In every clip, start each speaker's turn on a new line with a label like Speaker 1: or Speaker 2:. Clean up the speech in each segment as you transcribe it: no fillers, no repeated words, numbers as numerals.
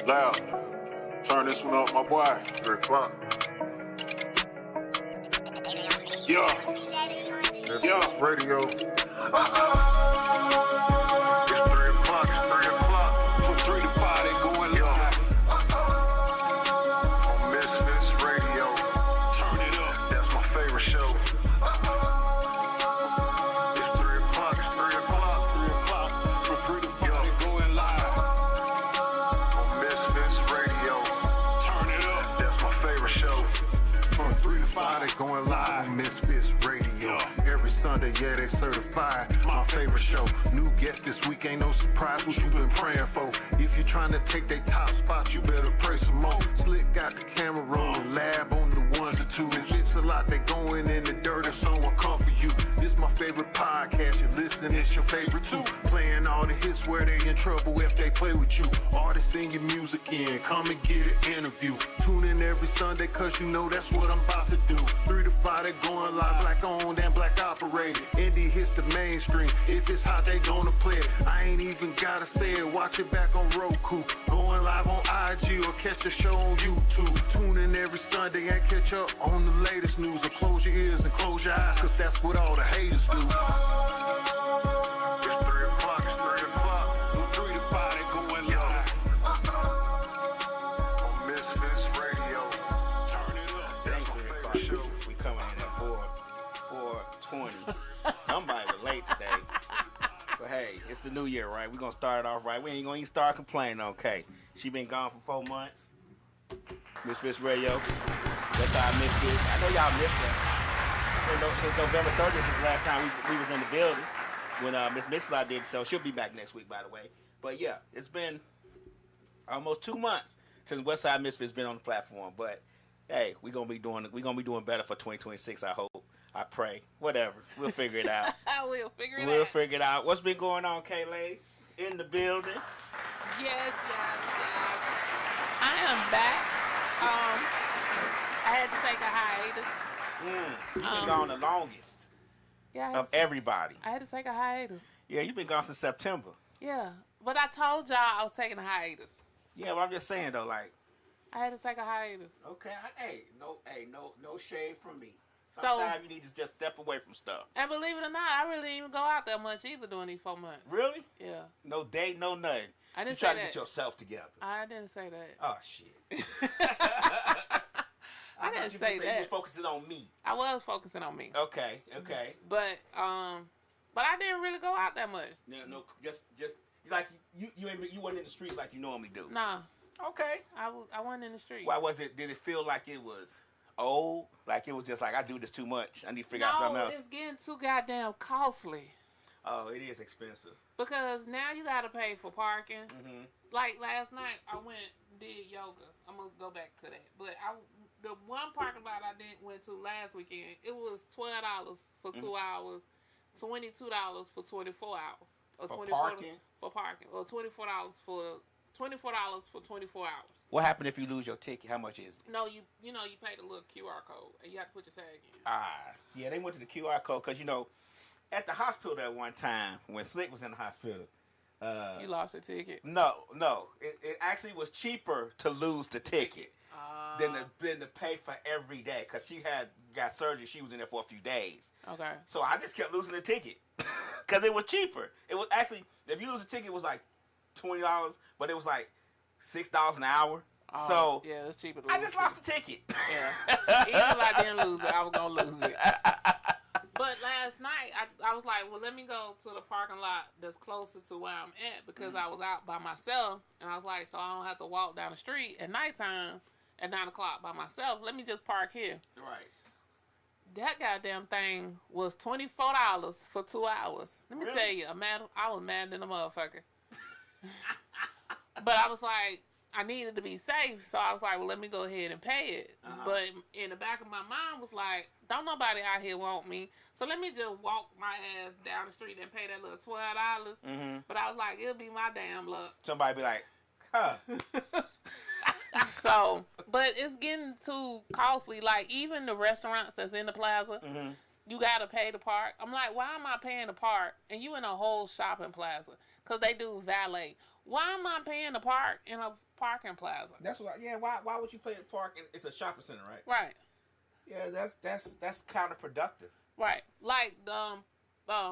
Speaker 1: Loud. Turn this one up, my boy.
Speaker 2: 3 o'clock.
Speaker 1: Yeah.
Speaker 2: That's radio.
Speaker 1: It's 3 o'clock, it's 3 o'clock. From 3 to 5, they going live. On Misfits Radio. Turn it up, that's my favorite show. It's 3 o'clock, it's 3 o'clock, 3 o'clock. From 3 to 5, they going live. On Misfits Radio. Turn it up, that's my favorite show.
Speaker 2: From 3 to 5, they going live on Misfits Radio. Every Sunday, yeah, they certified. My favorite show. New guest this week, ain't no surprise what you been praying for. If you trying to take they top spot, you better pray some more. Slick got the camera rolling, lab on the ones and twos. If it's a lot, they going in the dirt if someone come for you. This my favorite podcast, you listen, it's your favorite too. Playing all the hits where they in trouble if they play with you. Artists sing your music in, come and get an interview. Tune in every Sunday, cause you know that's what I'm about to do. 3 to 5, they going live, black owned and black operated. Indie hits the mainstream, if it's hot, they gonna play it. I ain't even gotta say it, watch it back on Roku. Going live on IG or catch the show on YouTube. Tune in every Sunday and catch up on the latest news. Or close your ears and close your eyes, cause that's what all the haters do.
Speaker 1: It's 3 o'clock, it's 3 o'clock. From 3 to 5, they going live. On Misfits Radio. Turn it up, that's my favorite show.
Speaker 3: We coming in at 4:20. Somebody was late today. But hey, it's the new year, right? We're going to start it off right. We ain't going to even start complaining, okay? She been gone for 4 months. Misfits Radio. That's our Misfits. I know y'all miss us. Since November 30th, since the last time we was in the building, when Miss Mixla did the show. She'll be back next week, by the way. But yeah, it's been almost 2 months since Westside Misfits been on the platform. But hey, we're gonna be doing better for 2026. I hope. I pray. Whatever. We'll figure it out.
Speaker 4: We'll figure it
Speaker 3: We'll figure it out. What's been going on, K-Lady? In the building.
Speaker 4: Yes. I am back. I had to take a hiatus.
Speaker 3: You've been gone the longest of everybody.
Speaker 4: I had to take a hiatus.
Speaker 3: Yeah, you've been gone since September.
Speaker 4: Yeah, but I told y'all I was taking a hiatus.
Speaker 3: Yeah, but I'm just saying though, like.
Speaker 4: I had to take a hiatus.
Speaker 3: Okay, no shade from me. Sometimes you need to just step away from stuff.
Speaker 4: And believe it or not, I really didn't even go out that much either during these 4 months.
Speaker 3: Really?
Speaker 4: Yeah.
Speaker 3: No date, no nothing.
Speaker 4: I didn't
Speaker 3: you
Speaker 4: say
Speaker 3: try
Speaker 4: that.
Speaker 3: to get yourself together.
Speaker 4: I didn't say that.
Speaker 3: Oh shit.
Speaker 4: I didn't say that.
Speaker 3: You was focusing on me.
Speaker 4: I was focusing on me.
Speaker 3: Okay.
Speaker 4: But I didn't really go out that much.
Speaker 3: No, just like you wasn't in the streets like you normally do.
Speaker 4: Nah.
Speaker 3: Okay.
Speaker 4: I wasn't in the streets.
Speaker 3: Why was it? Did it feel like it was old? Like it was just like I do this too much. I need to figure out something else.
Speaker 4: No, it's getting too goddamn costly.
Speaker 3: Oh, it is expensive.
Speaker 4: Because now you gotta pay for parking.
Speaker 3: Mm-hmm.
Speaker 4: Like last night, I did yoga. I'm gonna go back to that. But the one parking lot I went to last weekend, it was $12 for 2 hours, $22 for 24 hours, or
Speaker 3: for
Speaker 4: $24
Speaker 3: parking.
Speaker 4: For parking, or $24 for 24 hours.
Speaker 3: What happened if you lose your ticket? How much is it?
Speaker 4: No, you pay the little QR code and you have to put your tag in.
Speaker 3: Yeah, they went to the QR code because at the hospital that one time when Slick was in the hospital.
Speaker 4: You lost your ticket?
Speaker 3: No. It actually was cheaper to lose the ticket than to pay for every day because she got surgery. She was in there for a few days.
Speaker 4: Okay.
Speaker 3: So I just kept losing the ticket because it was cheaper. It was actually, if you lose a ticket, it was like $20, but it was like $6 an hour.
Speaker 4: Oh,
Speaker 3: so
Speaker 4: yeah, it's cheaper.
Speaker 3: I just lost the ticket.
Speaker 4: Yeah. Even if I didn't lose it, I was gonna lose it. But last night, I was like, well, let me go to the parking lot that's closer to where I'm at because I was out by myself. And I was like, so I don't have to walk down the street at nighttime at 9 o'clock by myself. Let me just park here.
Speaker 3: Right.
Speaker 4: That goddamn thing was $24 for 2 hours. Let me tell you, I was mad than a motherfucker. But I was like, I needed to be safe. So I was like, well, let me go ahead and pay it. But in the back of my mind was like, don't nobody out here want me. So let me just walk my ass down the street and pay that little $12. But I was like, it'll be my damn luck.
Speaker 3: Somebody be like, huh.
Speaker 4: So, but it's getting too costly. Like, even the restaurants that's in the plaza, you got to pay to park. I'm like, why am I paying to park? And you in a whole shopping plaza. Because they do valet. Why am I paying to park in a parking plaza?
Speaker 3: That's what. Yeah. Why would you pay to park? It's a shopping center, right?
Speaker 4: Right.
Speaker 3: Yeah. That's counterproductive.
Speaker 4: Right. Like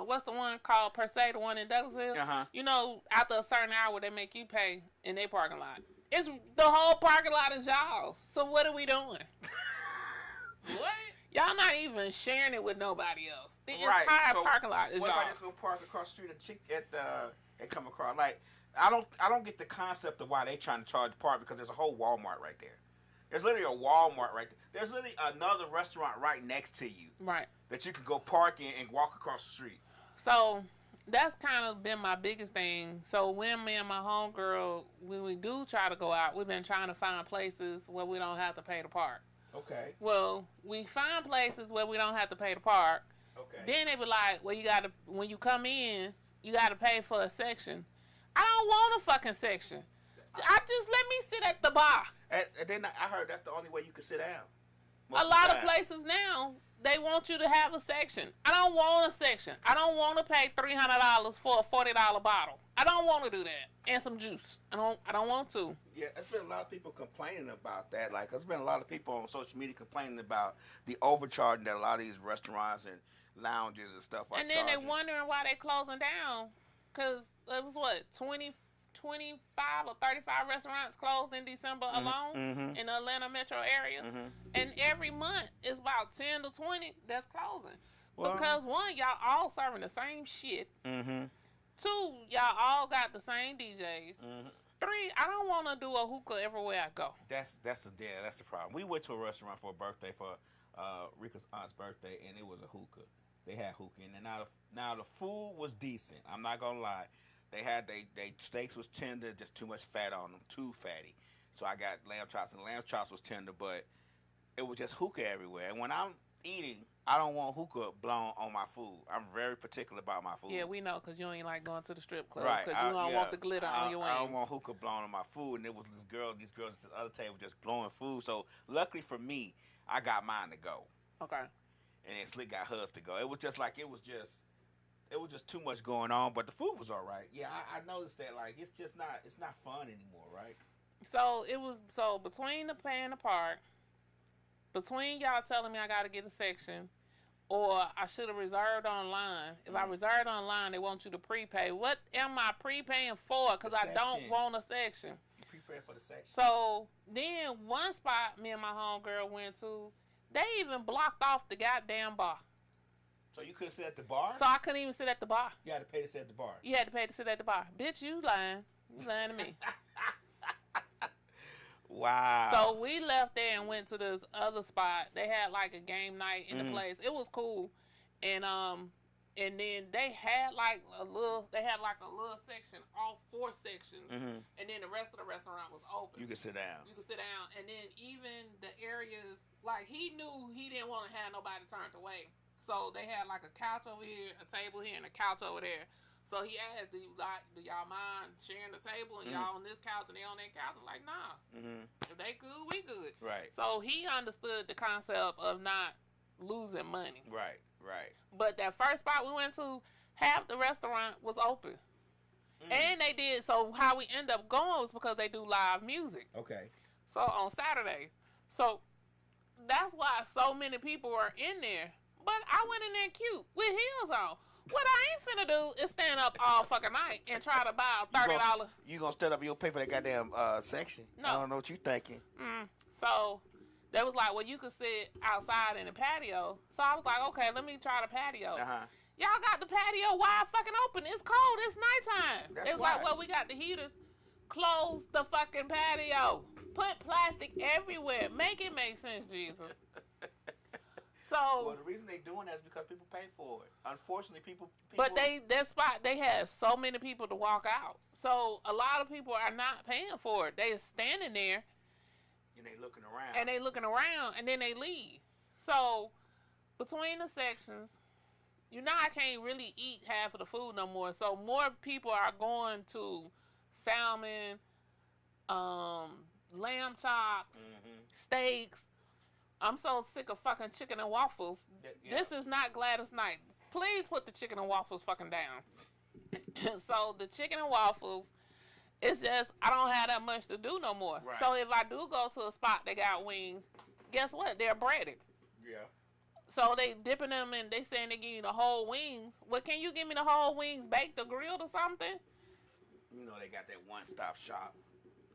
Speaker 4: what's the one called Per Se, the one in Douglasville?
Speaker 3: Uh-huh.
Speaker 4: You know, after a certain hour, they make you pay in their parking lot. It's the whole parking lot is y'all's. So what are we doing?
Speaker 3: What?
Speaker 4: Y'all not even sharing it with nobody else. The
Speaker 3: Right.
Speaker 4: entire
Speaker 3: So
Speaker 4: parking lot is
Speaker 3: what if I
Speaker 4: y'all.
Speaker 3: just go park across the street and come across? Like, I don't get the concept of why they trying to charge the park because there's a whole Walmart right there. There's literally a Walmart right there. There's literally another restaurant right next to you.
Speaker 4: Right.
Speaker 3: That you can go park in and walk across the street.
Speaker 4: So that's kind of been my biggest thing. So when me and my homegirl, when we do try to go out, we've been trying to find places where we don't have to pay to park.
Speaker 3: Okay.
Speaker 4: Well, we find places where we don't have to pay to park.
Speaker 3: Okay.
Speaker 4: Then they be like, well, when you come in, you gotta pay for a section. I don't want a fucking section. I just let me sit at the bar.
Speaker 3: And then I heard that's the only way you can sit down.
Speaker 4: A lot of places now, they want you to have a section. I don't want a section. I don't want to pay $300 for a $40 bottle. I don't want to do that. And some juice. I don't want to.
Speaker 3: Yeah, there's been a lot of people complaining about that. Like, there's been a lot of people on social media complaining about the overcharging that a lot of these restaurants and lounges and stuff are
Speaker 4: And then
Speaker 3: charging.
Speaker 4: they're wondering why they're closing down. Because it was what, 25 or 35 restaurants closed in December alone in the Atlanta metro area. And every month it's about 10 to 20 that's closing.
Speaker 3: Well,
Speaker 4: because one, y'all all serving the same shit. Two, y'all all got the same DJs. Three, I don't want to do a hookah everywhere I go.
Speaker 3: That's the problem. We went to a restaurant for a birthday for Rika's aunt's birthday, and it was a hookah. They had hookah, and now the food was decent. I'm not gonna lie. They steaks was tender, just too much fat on them, too fatty. So I got lamb chops, and the lamb chops was tender, but it was just hookah everywhere. And when I'm eating, I don't want hookah blown on my food. I'm very particular about my food.
Speaker 4: Yeah, we know, because you ain't like going to the strip club.
Speaker 3: Right.
Speaker 4: Because you don't want the glitter on your wings.
Speaker 3: I don't want hookah blown on my food. And it was these girls at the other table just blowing food. So luckily for me, I got mine to go.
Speaker 4: Okay.
Speaker 3: And then Slick got hers to go. It was just too much going on, but the food was all right. Yeah, I noticed that. Like, it's not fun anymore, right?
Speaker 4: So between the paying the park, between y'all telling me I got to get a section, or I should have reserved online. If I reserved online, they want you to prepay. What am I prepaying for? Because I don't want a section.
Speaker 3: You prepare for the section.
Speaker 4: So then one spot me and my homegirl went to, they even blocked off the goddamn bar.
Speaker 3: So you couldn't sit at the bar?
Speaker 4: So I couldn't even sit at the bar.
Speaker 3: You had to pay to sit at the bar.
Speaker 4: You had to pay to sit at the bar. Bitch, you lying. You lying to me.
Speaker 3: Wow.
Speaker 4: So we left there and went to this other spot. They had like a game night in the place. It was cool. And then they had like a little section, all 4 sections. And then the rest of the restaurant was open.
Speaker 3: You could sit down.
Speaker 4: And then even the areas, like he knew he didn't want to have nobody turned away. So they had like a couch over here, a table here, and a couch over there. So he asked, do y'all mind sharing the table and y'all on this couch and they on that couch? I'm like, nah. If they good, we good.
Speaker 3: Right.
Speaker 4: So he understood the concept of not losing money.
Speaker 3: Right.
Speaker 4: But that first spot we went to, half the restaurant was open. And they did, so how we end up going was because they do live music.
Speaker 3: Okay.
Speaker 4: So on Saturdays. So that's why so many people were in there. But I went in there cute with heels on. What I ain't finna do is stand up all fucking night and try to buy a $30.
Speaker 3: You gonna stand up and you'll pay for that goddamn section?
Speaker 4: No.
Speaker 3: I don't know what you thinking.
Speaker 4: So they was like, well, you could sit outside in the patio. So I was like, okay, let me try the patio. Y'all got the patio wide fucking open. It's cold. It's nighttime.
Speaker 3: That's
Speaker 4: It was
Speaker 3: why.
Speaker 4: like, well, we got the heater. Close the fucking patio. Put plastic everywhere. Make it make sense, Jesus. So,
Speaker 3: Well, the reason they doing that is because people pay for it. Unfortunately, people.
Speaker 4: but that spot, they had so many people to walk out. So a lot of people are not paying for it. They standing there
Speaker 3: And they looking around.
Speaker 4: and they looking around and then they leave. So between the sections, I can't really eat half of the food no more. So more people are going to salmon, lamb chops, steaks. I'm so sick of fucking chicken and waffles.
Speaker 3: Yeah.
Speaker 4: This is not Gladys Knight. Please put the chicken and waffles fucking down. So the chicken and waffles It's just I don't have that much to do no more.
Speaker 3: Right.
Speaker 4: So if I do go to a spot that got wings, guess what? They're breaded.
Speaker 3: Yeah.
Speaker 4: So they dipping them and they saying they give you the whole wings. Well, can you give me the whole wings baked or grilled or something?
Speaker 3: You know they got that one-stop shop.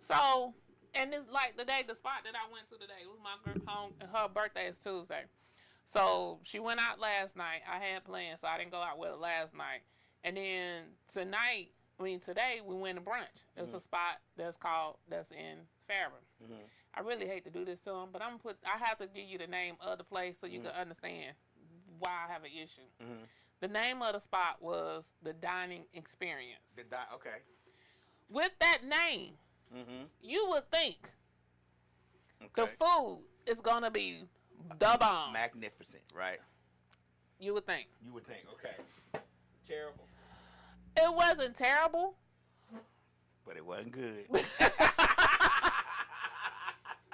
Speaker 4: So, and it's like the spot that I went to today, it was my home. Her birthday is Tuesday. So she went out last night. I had plans, so I didn't go out with her last night. And then today we went to brunch. It's a spot that's in Fairburn.
Speaker 3: Mm-hmm.
Speaker 4: I really hate to do this to them, but I have to give you the name of the place so you can understand why I have an issue.
Speaker 3: Mm-hmm.
Speaker 4: The name of the spot was the Dining Experience.
Speaker 3: Okay.
Speaker 4: With that name, you would think the food is going to be the bomb.
Speaker 3: Magnificent, right?
Speaker 4: You would think.
Speaker 3: Okay. Terrible.
Speaker 4: It wasn't terrible.
Speaker 3: But it wasn't good.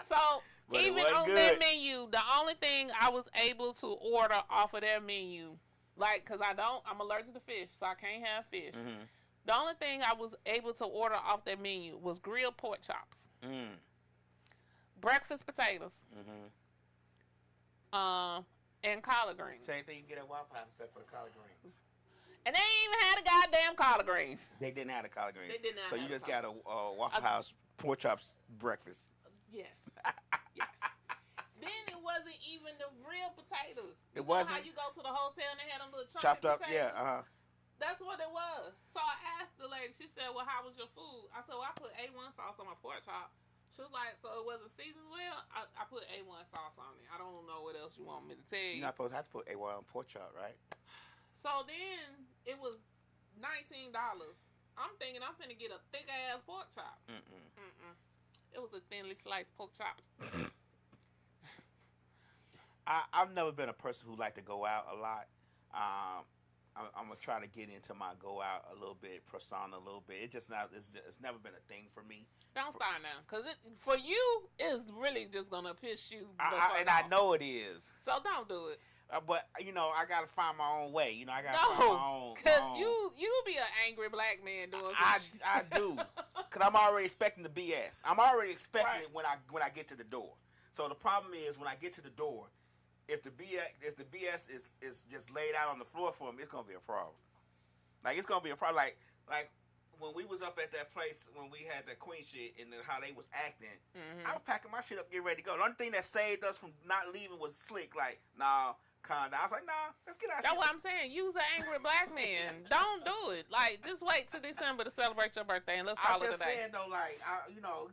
Speaker 4: So,
Speaker 3: But it
Speaker 4: even
Speaker 3: wasn't
Speaker 4: on
Speaker 3: good.
Speaker 4: their menu, the only thing I was able to order off of their menu, because I'm allergic to fish, so I can't have fish.
Speaker 3: Mm-hmm.
Speaker 4: The only thing I was able to order off their menu was grilled pork chops, breakfast potatoes, and collard greens.
Speaker 3: Same thing you get at Waffle House except for the collard greens.
Speaker 4: And they ain't even had a goddamn collard greens.
Speaker 3: They didn't have the collard greens.
Speaker 4: They did not
Speaker 3: So you
Speaker 4: have
Speaker 3: just
Speaker 4: the
Speaker 3: got a Waffle House pork chops breakfast.
Speaker 4: Yes. Yes. Then it wasn't even the real potatoes.
Speaker 3: It
Speaker 4: know
Speaker 3: wasn't?
Speaker 4: how you go to the hotel and they had them little
Speaker 3: Chopped up,
Speaker 4: potatoes?
Speaker 3: yeah,
Speaker 4: That's what it was. So I asked the lady, she said, well, how was your food? I said, well, I put A1 sauce on my pork chop. She was like, so it wasn't seasoned well? I put A1 sauce on it. I don't know what else you want me to tell you.
Speaker 3: You're not supposed to have to put A1 on pork chop, right?
Speaker 4: So then it was $19. I'm thinking I'm finna get a thick ass pork chop. It was a thinly sliced pork chop.
Speaker 3: I've never been a person who like to go out a lot. I'm gonna try to get into my go out a little bit, persona a little bit. It's never been a thing for me.
Speaker 4: Don't start now, cause for you it's really just gonna piss you.
Speaker 3: I know it is.
Speaker 4: So don't do it.
Speaker 3: But you know, I gotta find my own way. You know, I gotta find my own.
Speaker 4: Cause you be an angry black man doing.
Speaker 3: I do. Cause I'm already expecting the BS. I'm already expecting
Speaker 4: Right.
Speaker 3: it when I get to the door. So the problem is when I get to the door, if the BS is just laid out on the floor for me, it's gonna be a problem. Like it's gonna be a problem. Like when we was up at that place when we had that Queen shit and then how they was acting, I was packing my shit up, getting ready to go. The only thing that saved us from not leaving was Slick. Like, nah, calm down. I was like, nah, let's get our shit.
Speaker 4: That's what I'm saying. You's an angry black man. Don't do it. Like, just wait till December to celebrate your birthday and let's call it a day.
Speaker 3: I'm just saying though, like,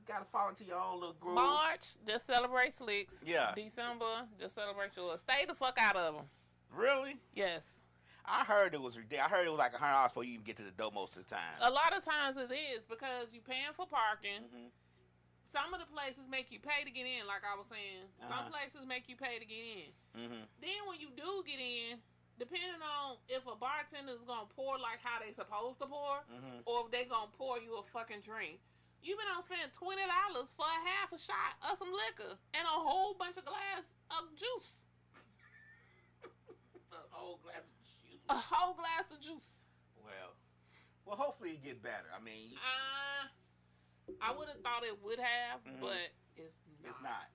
Speaker 3: gotta fall into your own little groove.
Speaker 4: March, just celebrate Slick's.
Speaker 3: Yeah.
Speaker 4: December, just celebrate yours. Stay the fuck out of them.
Speaker 3: Really?
Speaker 4: Yes.
Speaker 3: I heard it was ridiculous. I heard it was like $100 before you even get to the door most of the time.
Speaker 4: A lot of times it is because you paying for parking. Some of the places make you pay to get in, like I was saying. Some places make you pay to get in. Then when you do get in, depending on if a bartender is going to pour like how they supposed to pour, or if they going to pour you a fucking drink, you been on spend $20 for a half a shot of some liquor and a whole bunch of glass of juice.
Speaker 3: A whole glass of juice.
Speaker 4: A whole glass of juice.
Speaker 3: Well, hopefully it get better. I mean,
Speaker 4: I would have thought it would have, but it's not.
Speaker 3: it's not.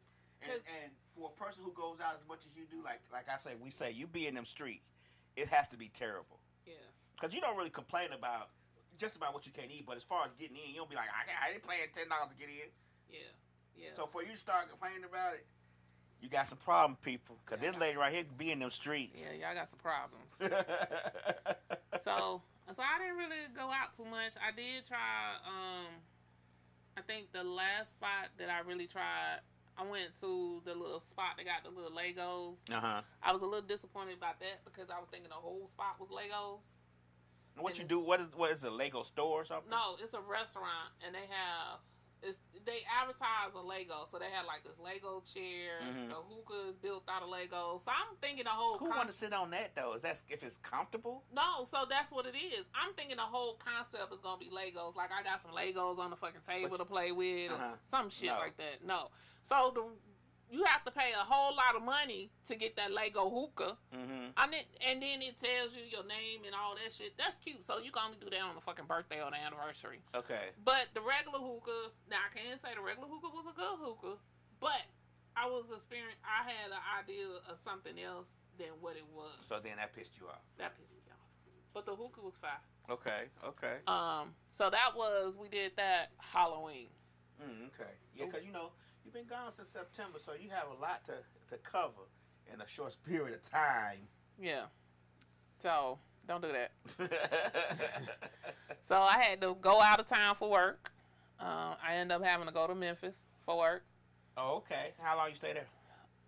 Speaker 3: And for a person who goes out as much as you do, like I say, you be in them streets, it has to be terrible.
Speaker 4: Yeah.
Speaker 3: Because you don't really complain about just about what you can't eat, but as far as getting in, you don't be like, I ain't paying $10 to get in.
Speaker 4: Yeah. Yeah.
Speaker 3: So for you to start complaining about it, you got some problem, people. Because this lady right here be in them streets.
Speaker 4: Yeah, y'all got some problems. So I didn't really go out too much. I did try, I think the last spot that I really tried, I went to the little spot that got the little Legos. I was a little disappointed about that because I was thinking the whole spot was Legos.
Speaker 3: And what you do? What is a Lego store or something?
Speaker 4: No, it's a restaurant, and they advertise a Lego, so they had like this Lego chair. The hookah is built out of Legos. So I'm thinking the whole.
Speaker 3: Who want to sit on that though? Is that if it's comfortable?
Speaker 4: No, so that's what it is. I'm thinking the whole concept is gonna be Legos. Like I got some Legos on the fucking table to play with, or some shit like that. No, so you have to pay a whole lot of money to get that Lego hookah.
Speaker 3: Mm-hmm.
Speaker 4: And then it tells you your name and all that shit. That's cute. So you can only do that on the fucking birthday or the anniversary.
Speaker 3: Okay.
Speaker 4: But the regular hookah, now I can't say the regular hookah was a good hookah, but I had an idea of something else than what it was.
Speaker 3: So then that pissed you off.
Speaker 4: That pissed me off. But the hookah was fire.
Speaker 3: Okay.
Speaker 4: So we did that Halloween.
Speaker 3: Okay. Yeah, because you've been gone since September, so you have a lot to cover in a short period of time.
Speaker 4: Yeah. So don't do that. So I had to go out of town for work. I ended up having to go to Memphis for work.
Speaker 3: Oh, okay. How long you stay there?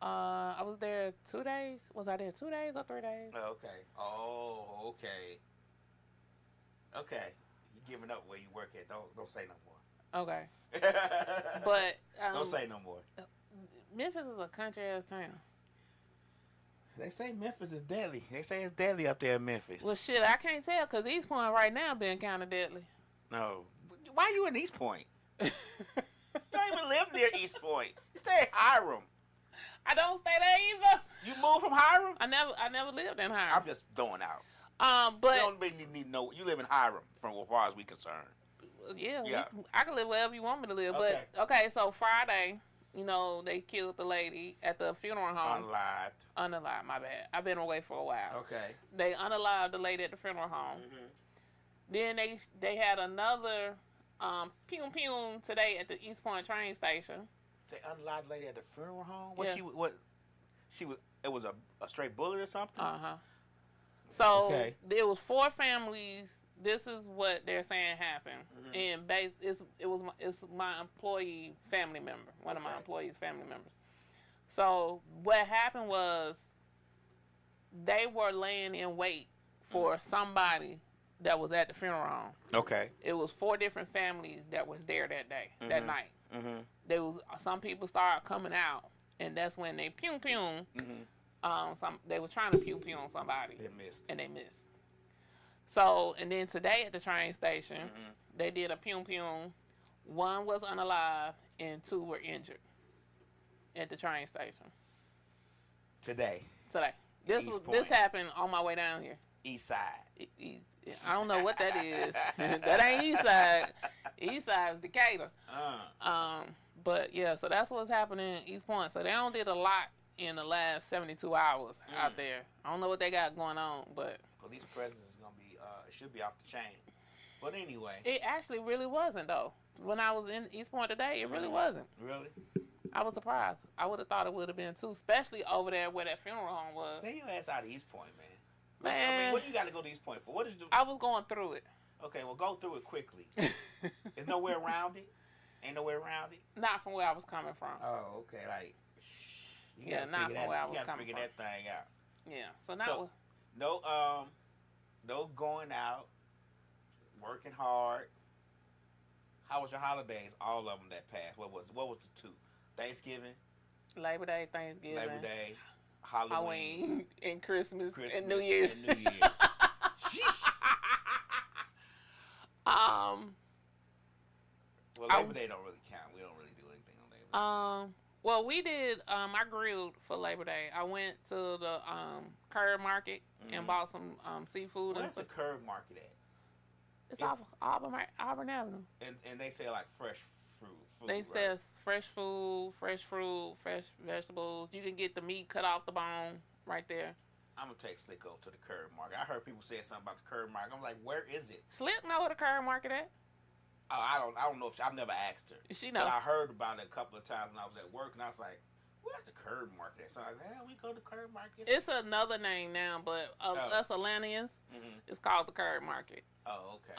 Speaker 4: I was there 2 days. Was I there 2 days or 3 days?
Speaker 3: Okay. Oh, okay. Okay. You giving up where you work at. Don't say no more.
Speaker 4: Okay. But
Speaker 3: don't say no more.
Speaker 4: Memphis is a country ass town.
Speaker 3: They say Memphis is deadly. They say it's deadly up there in Memphis.
Speaker 4: Well, shit, I can't tell because East Point right now being kind of deadly.
Speaker 3: No. Why you in East Point? You don't even live near East Point. You stay in Hiram.
Speaker 4: I don't stay there either.
Speaker 3: You moved from Hiram?
Speaker 4: I never lived in Hiram.
Speaker 3: I'm just throwing out.
Speaker 4: But
Speaker 3: you don't really need to know. You live in Hiram, from as far as we concerned.
Speaker 4: Yeah. I can live wherever you want me to live.
Speaker 3: Okay.
Speaker 4: But okay, so Friday, they killed the lady at the funeral home. Unalived. My bad. I've been away for a while.
Speaker 3: Okay.
Speaker 4: They unalived the lady at the funeral home.
Speaker 3: Mm-hmm.
Speaker 4: Then they had another pew today at the East Point train station.
Speaker 3: They unalived the lady at the funeral home. It was a straight bullet or something.
Speaker 4: So there was 4 families. This is what they're saying happened, and it's my employee family member, one of my employees' family members. So what happened was they were laying in wait for somebody that was at the funeral home. Okay. It was 4 different families that was there that day, that night. There was some people started coming out, and that's when they pew. They were trying to pew on somebody. They missed. So, and then today at the train station, they did a pew. 1 was unalive and 2 were injured at the train station. Today. This happened on my way down here.
Speaker 3: East side.
Speaker 4: I don't know what that is. That ain't east side. East side is Decatur. But yeah, so that's what's happening in East Point. So they only did a lot in the last 72 hours out there. I don't know what they got going on, but
Speaker 3: police presence is gonna be it should be off the chain. But anyway,
Speaker 4: it actually really wasn't though. When I was in East Point today, it really wasn't.
Speaker 3: Really?
Speaker 4: I was surprised. I would have thought it would have been too, especially over there where that funeral home was.
Speaker 3: Stay your ass out of East Point, man.
Speaker 4: Man,
Speaker 3: I mean, what do you got to go to East Point for? What did you do?
Speaker 4: I was going through it.
Speaker 3: Okay, well, go through it quickly. There's nowhere around it. Ain't nowhere around it.
Speaker 4: Not from where I was coming from.
Speaker 3: Oh, okay. Like,
Speaker 4: not from where I was coming from.
Speaker 3: You gotta figure that thing out.
Speaker 4: Yeah. So
Speaker 3: no going out, working hard. How was your holidays? All of them that passed. What was the 2? Thanksgiving,
Speaker 4: Labor Day, Thanksgiving,
Speaker 3: Labor Day, Halloween,
Speaker 4: and Christmas and New Year's.
Speaker 3: Well, Labor Day don't really count. We don't really do anything on Labor Day.
Speaker 4: Well, we did. I grilled for Labor Day. I went to the curb market and bought some seafood.
Speaker 3: Where's the curb market at?
Speaker 4: It's Auburn Avenue.
Speaker 3: And they say like fresh fruit.
Speaker 4: They say fresh food, fresh fruit, fresh vegetables. You can get the meat cut off the bone right there.
Speaker 3: I'm gonna take Slicko to the curb market. I heard people say something about the curb market. I'm like, where is it?
Speaker 4: Slick know where the curb market at.
Speaker 3: Oh, I don't know if I've never asked her.
Speaker 4: She know.
Speaker 3: But I heard about it a couple of times when I was at work, and I was like, where's the curb market at? So I was like, we go to curb market.
Speaker 4: It's another name now, but us Atlanteans, it's called the curb market.
Speaker 3: Oh, okay.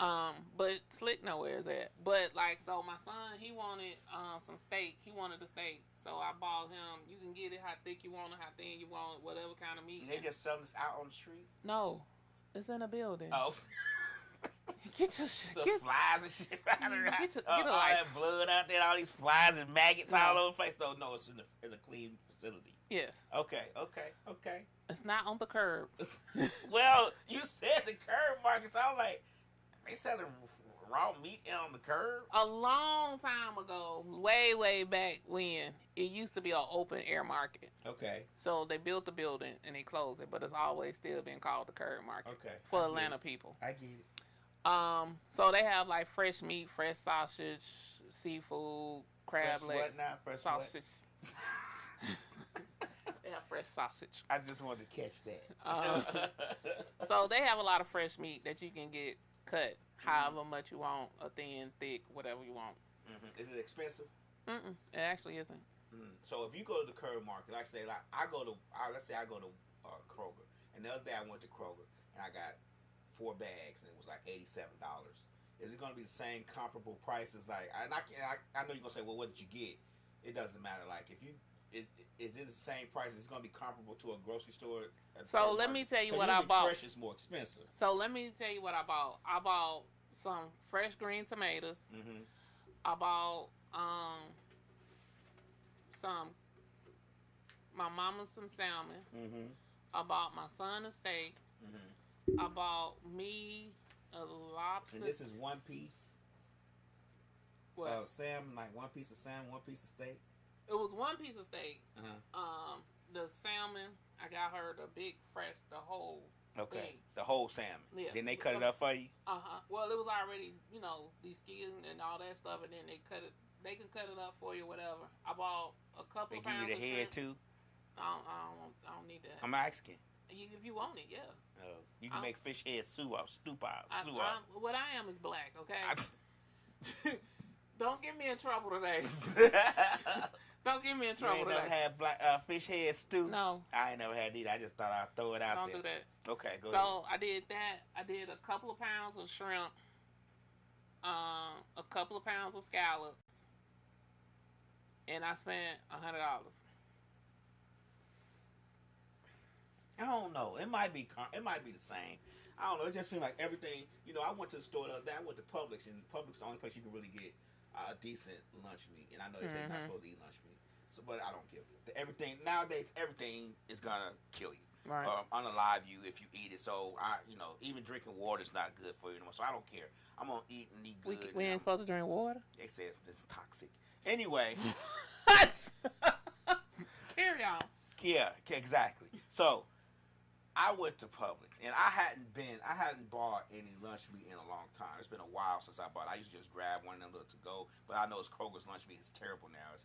Speaker 4: But Slick know where it's at. But so my son, he wanted some steak. He wanted the steak, so I bought him. You can get it how thick you want it, how thin you want it, whatever kind of meat.
Speaker 3: And they just selling this out on the street?
Speaker 4: No, it's in a building.
Speaker 3: Oh.
Speaker 4: Get your shit.
Speaker 3: The flies and shit.
Speaker 4: Get
Speaker 3: all that blood out there, all these flies and maggots all over the place. No, it's in a clean facility.
Speaker 4: Yes.
Speaker 3: Okay.
Speaker 4: It's not on the curb.
Speaker 3: Well, you said the curb market, so I'm like, they selling raw meat on the curb?
Speaker 4: A long time ago, way back when, it used to be an open air market.
Speaker 3: Okay.
Speaker 4: So they built the building and they closed it, but it's always still been called the curb market.
Speaker 3: Okay.
Speaker 4: For Atlanta people.
Speaker 3: I get it.
Speaker 4: So they have like fresh meat, fresh sausage, seafood, crab
Speaker 3: Fresh
Speaker 4: leg,
Speaker 3: what now? Fresh what?
Speaker 4: sausage. They have fresh sausage.
Speaker 3: I just wanted to catch that.
Speaker 4: So they have a lot of fresh meat that you can get cut however much you want, a thin, thick, whatever you want.
Speaker 3: Is it expensive?
Speaker 4: It actually isn't.
Speaker 3: So if you go to the curb market, let's say I go to Kroger, and the other day I went to Kroger and I got 4 bags and it was like $87. Is it going to be the same comparable prices? Like, I know you're gonna say, well, what did you get? It doesn't matter. Like, if you is it the same price? It's going to be comparable to a grocery store.
Speaker 4: So let me tell you what I bought.
Speaker 3: Fresh is more expensive.
Speaker 4: So let me tell you what I bought. I bought some fresh green tomatoes. I bought my mama some salmon. I bought my son a steak. I bought me a lobster.
Speaker 3: And this is one piece.
Speaker 4: What?
Speaker 3: Salmon, like one piece of salmon, one piece of steak.
Speaker 4: It was one piece of steak. The salmon, I got her the big fresh, the whole.
Speaker 3: Okay.
Speaker 4: thing.
Speaker 3: The whole salmon.
Speaker 4: Yeah.
Speaker 3: Then they cut it up for you.
Speaker 4: Well, it was already, de-skinned and all that stuff, and then they cut it. They can cut it up for you, whatever. I bought a couple.
Speaker 3: They
Speaker 4: of
Speaker 3: give
Speaker 4: pounds
Speaker 3: you the
Speaker 4: of
Speaker 3: head
Speaker 4: shrimp.
Speaker 3: too.
Speaker 4: I don't need that.
Speaker 3: I'm asking.
Speaker 4: If you want it, yeah.
Speaker 3: You can make fish head stew up.
Speaker 4: What I am is black, okay? Don't get me in trouble today. Don't get me in trouble today.
Speaker 3: You ain't never had black fish head stew?
Speaker 4: No.
Speaker 3: I ain't never had either. I just thought I'd throw it out there.
Speaker 4: Don't do that.
Speaker 3: Okay, go ahead.
Speaker 4: So I did that. I did a couple of pounds of shrimp, a couple of pounds of scallops, and I spent $100.
Speaker 3: I don't know. It might be the same. I don't know. It just seemed like everything. I went to the store the other day. I went to Publix, and Publix is the only place you can really get a decent lunch meat. And I know they say you're not supposed to eat lunch meat, but I don't give everything nowadays. Everything is gonna kill you,
Speaker 4: Right.
Speaker 3: Unalive you if you eat it. So even drinking water is not good for you anymore. So I don't care. I'm gonna eat and eat good.
Speaker 4: We ain't supposed to drink water.
Speaker 3: They say it's toxic. Anyway.
Speaker 4: Carry on.
Speaker 3: Yeah, exactly. So I went to Publix, and I hadn't bought any lunch meat in a long time. It's been a while since I bought it. I used to just grab one of them to go, but I know Kroger's lunch meat is terrible now. It's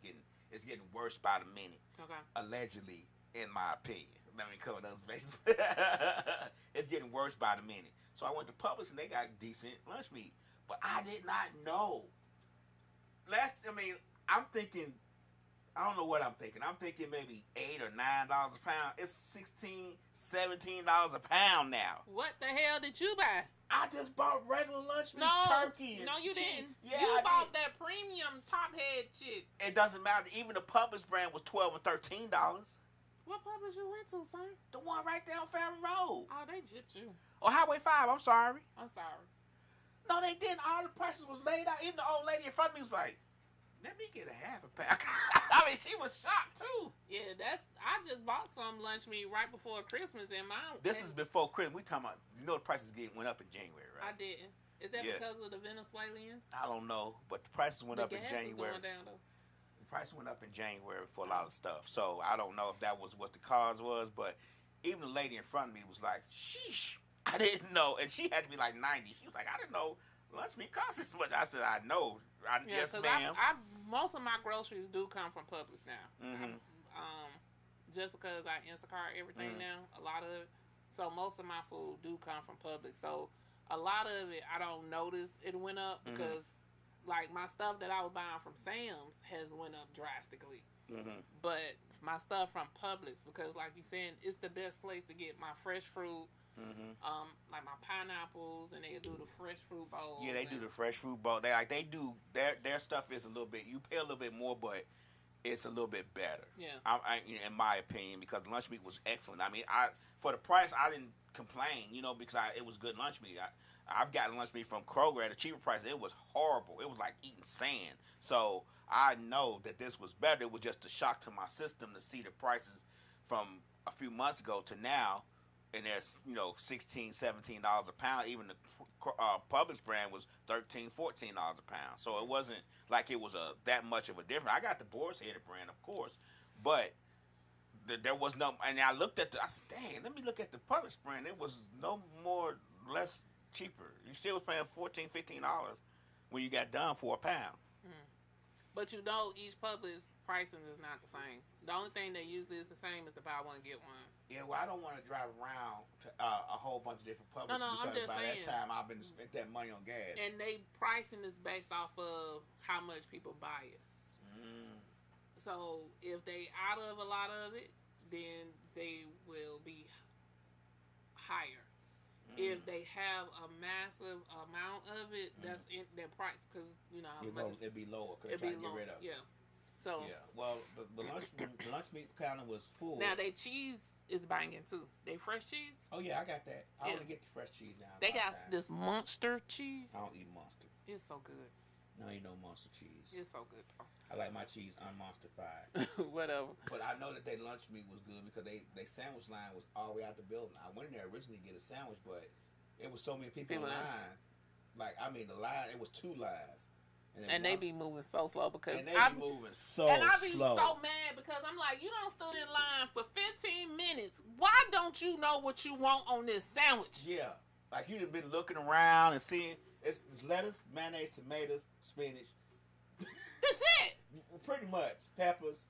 Speaker 3: getting worse by the minute.
Speaker 4: Okay.
Speaker 3: Allegedly, in my opinion. Let me cover those bases. It's getting worse by the minute. So I went to Publix, and they got decent lunch meat, but I did not know. I'm thinking. I don't know what I'm thinking. I'm thinking maybe $8 or $9 a pound. It's $16, $17 a pound now.
Speaker 4: What the hell did you buy?
Speaker 3: I just bought regular lunch meat, turkey.
Speaker 4: No, you didn't.
Speaker 3: Yeah,
Speaker 4: you
Speaker 3: I
Speaker 4: bought
Speaker 3: did.
Speaker 4: that premium top head shit.
Speaker 3: It doesn't matter. Even the Publix brand was $12 or $13.
Speaker 4: What Publix you went to, son?
Speaker 3: The one right down Farron Road.
Speaker 4: Oh, they gypped you.
Speaker 3: Or Highway 5. I'm sorry.
Speaker 4: I'm sorry.
Speaker 3: No, they didn't. All the prices was laid out. Even the old lady in front of me was like, let me get a half a pack. She was shocked too.
Speaker 4: Yeah, I just bought some lunch meat right before Christmas and mine.
Speaker 3: This is before Christmas. We talking about, the prices went up in January, right?
Speaker 4: I didn't. Is that because of the Venezuelans?
Speaker 3: I don't know, but the prices went up in January.
Speaker 4: The gas is going down though.
Speaker 3: The price went up in January for a lot of stuff. So I don't know if that was what the cause was, but even the lady in front of me was like, sheesh, I didn't know. And she had to be like 90. She was like, I didn't know lunch meat costs this much. I said, I know. Yes, ma'am.
Speaker 4: Most of my groceries do come from Publix now.
Speaker 3: Mm-hmm.
Speaker 4: Just because I Instacart everything now, a lot of it. So most of my food do come from Publix. So a lot of it, I don't notice it went up because, like, my stuff that I was buying from Sam's has went up drastically. But my stuff from Publix, because like you said, it's the best place to get my fresh fruit. Like my pineapples, and they do the fresh fruit bowl.
Speaker 3: Yeah, they do the fresh fruit bowl. They do their stuff is a little bit. You pay a little bit more, but it's a little bit better.
Speaker 4: Yeah.
Speaker 3: In my opinion, because the lunch meat was excellent. I mean, for the price, I didn't complain. Because it was good lunch meat. I've gotten lunch meat from Kroger at a cheaper price. It was horrible. It was like eating sand. So I know that this was better. It was just a shock to my system to see the prices from a few months ago to now. And there's, $16, $17 a pound. Even the Publix brand was $13, $14 a pound. So it wasn't like it was that much of a difference. I got the Boar's Head brand, of course, but there was no. And I looked at I said, dang, let me look at the Publix brand. It was no more, less cheaper. You still was paying $14, $15 when you got done for a pound.
Speaker 4: But you know, each Publix pricing is not the same. The only thing that usually is the same is the buy one get ones.
Speaker 3: Yeah, well, I don't want to drive around to a whole bunch of different Publix
Speaker 4: I'm
Speaker 3: because
Speaker 4: just
Speaker 3: by
Speaker 4: saying.
Speaker 3: that time I've been spent that money on gas.
Speaker 4: And they pricing is based off of how much people buy it. So if they out of a lot of it, then they will be higher. If they have a massive amount of it, that's in their price because you know how much
Speaker 3: it'd be lower because they're trying to get rid of it.
Speaker 4: Yeah. So
Speaker 3: yeah. Well, the lunch meat counter was full.
Speaker 4: now their cheese is banging too. They fresh cheese.
Speaker 3: Oh yeah, I got that. I
Speaker 4: Yeah.
Speaker 3: only get the fresh cheese now.
Speaker 4: They got this monster cheese.
Speaker 3: I don't eat Monster.
Speaker 4: It's so good.
Speaker 3: No, you know Monster cheese.
Speaker 4: It's so good.
Speaker 3: I like my cheese unmonsterfied.
Speaker 4: Whatever.
Speaker 3: But I know that their lunch meat was good because they sandwich line was all the way out the building. I went in there originally to get a sandwich, but it was so many people in line. Like, I mean, the line, it was 2 lines.
Speaker 4: And they be moving so slow because
Speaker 3: and they be moving so slow.
Speaker 4: And I be so mad because I'm like, you don't stood in line for 15 minutes. Why don't you know what you want on this sandwich?
Speaker 3: Yeah. Like, you done been looking around and seeing, it's lettuce, mayonnaise, tomatoes, spinach.
Speaker 4: That's it.
Speaker 3: Pretty much. Peppers.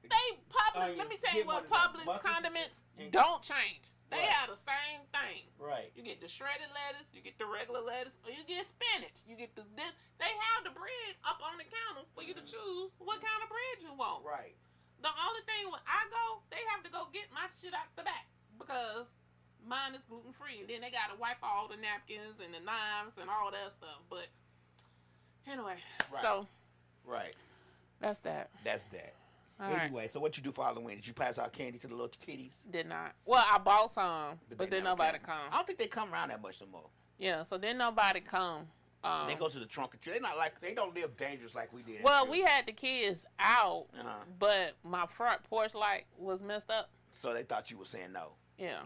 Speaker 4: Let me tell you what, Publix condiments don't change. They have the same thing.
Speaker 3: Right.
Speaker 4: You get the shredded lettuce, you get the regular lettuce, or you get spinach. You get they have the bread up on the counter for you to choose what kind of bread you want.
Speaker 3: Right.
Speaker 4: The only thing when I go, they have to go get my shit out the back because mine is gluten free, and then they gotta wipe all the napkins and the knives and all that stuff. But anyway, so that's that.
Speaker 3: That's that.
Speaker 4: All
Speaker 3: Anyway,
Speaker 4: right.
Speaker 3: so what you do for Halloween? Did you pass out candy to the little kitties?
Speaker 4: Did not. Well, I bought some, but then nobody come.
Speaker 3: I don't think they come around that much no more.
Speaker 4: Yeah, so then nobody come.
Speaker 3: They go to the trunk or treat. They don't live dangerous like we did.
Speaker 4: Well, we had the kids out,
Speaker 3: Uh-huh.
Speaker 4: but my front porch light was messed up.
Speaker 3: So they thought you were saying no.
Speaker 4: Yeah,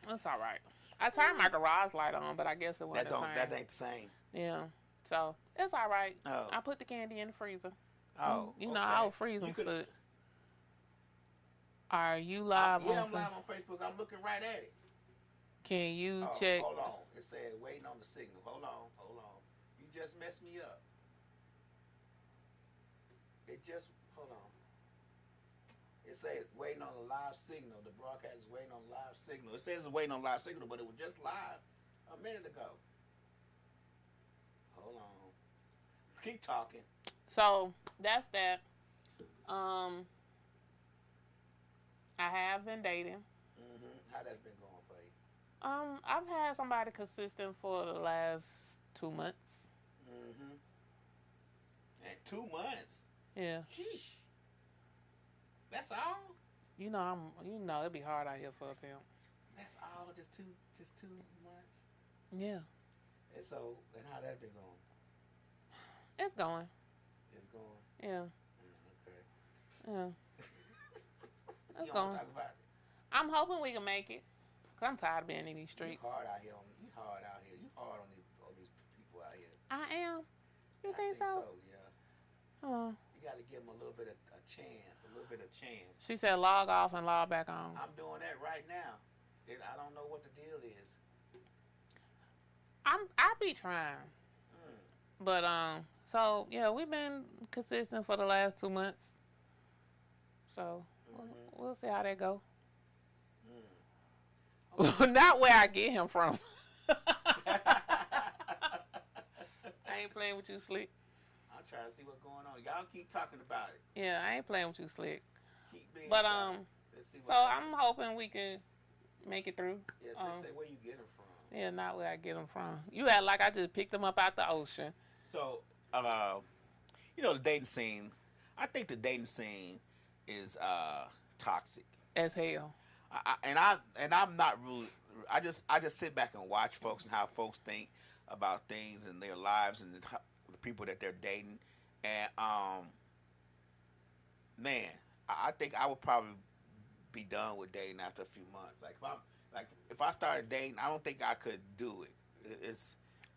Speaker 4: that's all right. I turned my garage light on, but I guess it wasn't the same.
Speaker 3: That ain't the same.
Speaker 4: Yeah, so it's all right.
Speaker 3: Oh.
Speaker 4: I put the candy in the freezer.
Speaker 3: Oh,
Speaker 4: You know, I'll freeze them. Stood. Are you live?
Speaker 3: Yeah, I'm live on Facebook. I'm looking right at it.
Speaker 4: Can you check?
Speaker 3: Hold on. It said waiting on the signal. Hold on. You just messed me up. Hold on. It says waiting on the live signal. The broadcast is waiting on live signal. It says it's waiting on live signal, but it was just live a minute ago. Hold on. Keep talking.
Speaker 4: So that's that. I have been dating.
Speaker 3: How that's been going for you?
Speaker 4: I've had somebody consistent for the last 2 months.
Speaker 3: And 2 months.
Speaker 4: Yeah.
Speaker 3: Sheesh. That's all.
Speaker 4: You know, it'd be hard out here for a pimp.
Speaker 3: That's all. Just two months.
Speaker 4: Yeah.
Speaker 3: And so, and how that been going?
Speaker 4: It's going.
Speaker 3: It's going.
Speaker 4: Yeah.
Speaker 3: Okay.
Speaker 4: Yeah.
Speaker 3: You
Speaker 4: It's
Speaker 3: don't
Speaker 4: going.
Speaker 3: talk about it.
Speaker 4: I'm hoping we can make it. Cause I'm tired of being in these streets.
Speaker 3: You hard out here. You hard out here. You hard on these people out here.
Speaker 4: I am. You
Speaker 3: I
Speaker 4: think so?
Speaker 3: Yeah.
Speaker 4: Oh.
Speaker 3: You got to give them a little bit of a chance. A little bit of chance.
Speaker 4: She said log off and log back on.
Speaker 3: I'm doing that right now. I don't know what the deal is.
Speaker 4: I be trying. But so yeah, we've been consistent for the last 2 months. So we'll see how that go. Not where I get him from. I ain't playing with you, Slick.
Speaker 3: I'm trying to see what's going on. Y'all keep talking about it.
Speaker 4: Yeah, I ain't playing with you, Slick.
Speaker 3: Keep being
Speaker 4: But
Speaker 3: quiet. Let's see
Speaker 4: so I'm hoping we can make it through.
Speaker 3: Yeah, say where you get them from.
Speaker 4: Yeah, not where I get them from. You act like I just picked them up out the ocean.
Speaker 3: So, the dating scene. I think the dating scene is toxic.
Speaker 4: As hell.
Speaker 3: I'm not really. I just sit back and watch folks and how folks think about things in their lives and the people that they're dating, and man, I think I would probably be done with dating after a few months. If I started dating, I don't think I could do it.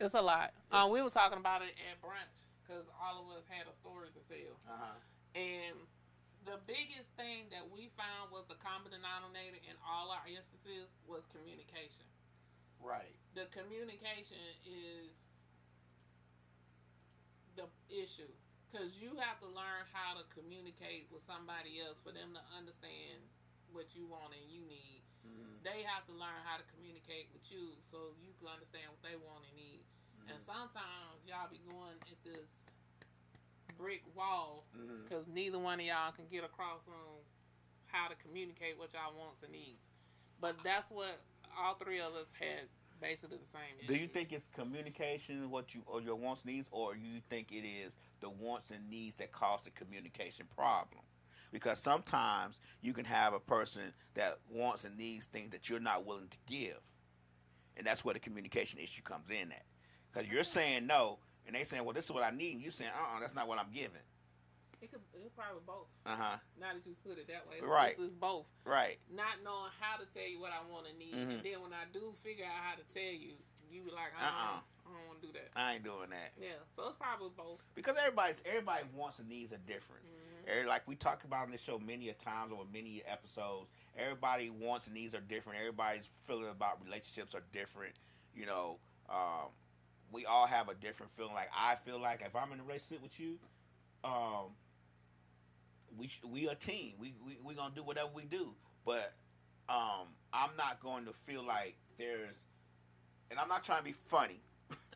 Speaker 4: It's a lot. We were talking about it at brunch because all of us had a story to tell. And the biggest thing that we found was the common denominator in all our instances was communication.
Speaker 3: Right.
Speaker 4: The communication is the issue because you have to learn how to communicate with somebody else for them to understand what you want and you need. They have to learn how to communicate with you so you can understand what they want and need. And sometimes y'all be going at this brick wall because neither one of y'all can get across on how to communicate what y'all wants and needs. But that's what all three of us had basically the same issue.
Speaker 3: Do you think it's communication, what you or your wants, needs, or you think it is the wants and needs that cause the communication problem? Because sometimes you can have a person that wants and needs things that you're not willing to give. And that's where the communication issue comes in at. Because you're saying no, and they saying, well, this is what I need, and you saying, that's not what I'm giving.
Speaker 4: It could probably both.
Speaker 3: Uh-huh.
Speaker 4: Now that you put it that way.
Speaker 3: Right.
Speaker 4: It's both.
Speaker 3: Right.
Speaker 4: Not knowing how to tell you what I want and need. And then when I do figure out how to tell you, you be like, I don't want to do that.
Speaker 3: I ain't doing that.
Speaker 4: Yeah. So it's probably both.
Speaker 3: Because everybody wants and needs a difference. Like we talked about on this show many a times or many episodes, everybody wants and needs are different. Everybody's feeling about relationships are different. You know, we all have a different feeling. Like I feel like if I'm in a relationship with you, we a team. We gonna do whatever we do. But I'm not going to feel like there's, and I'm not trying to be funny.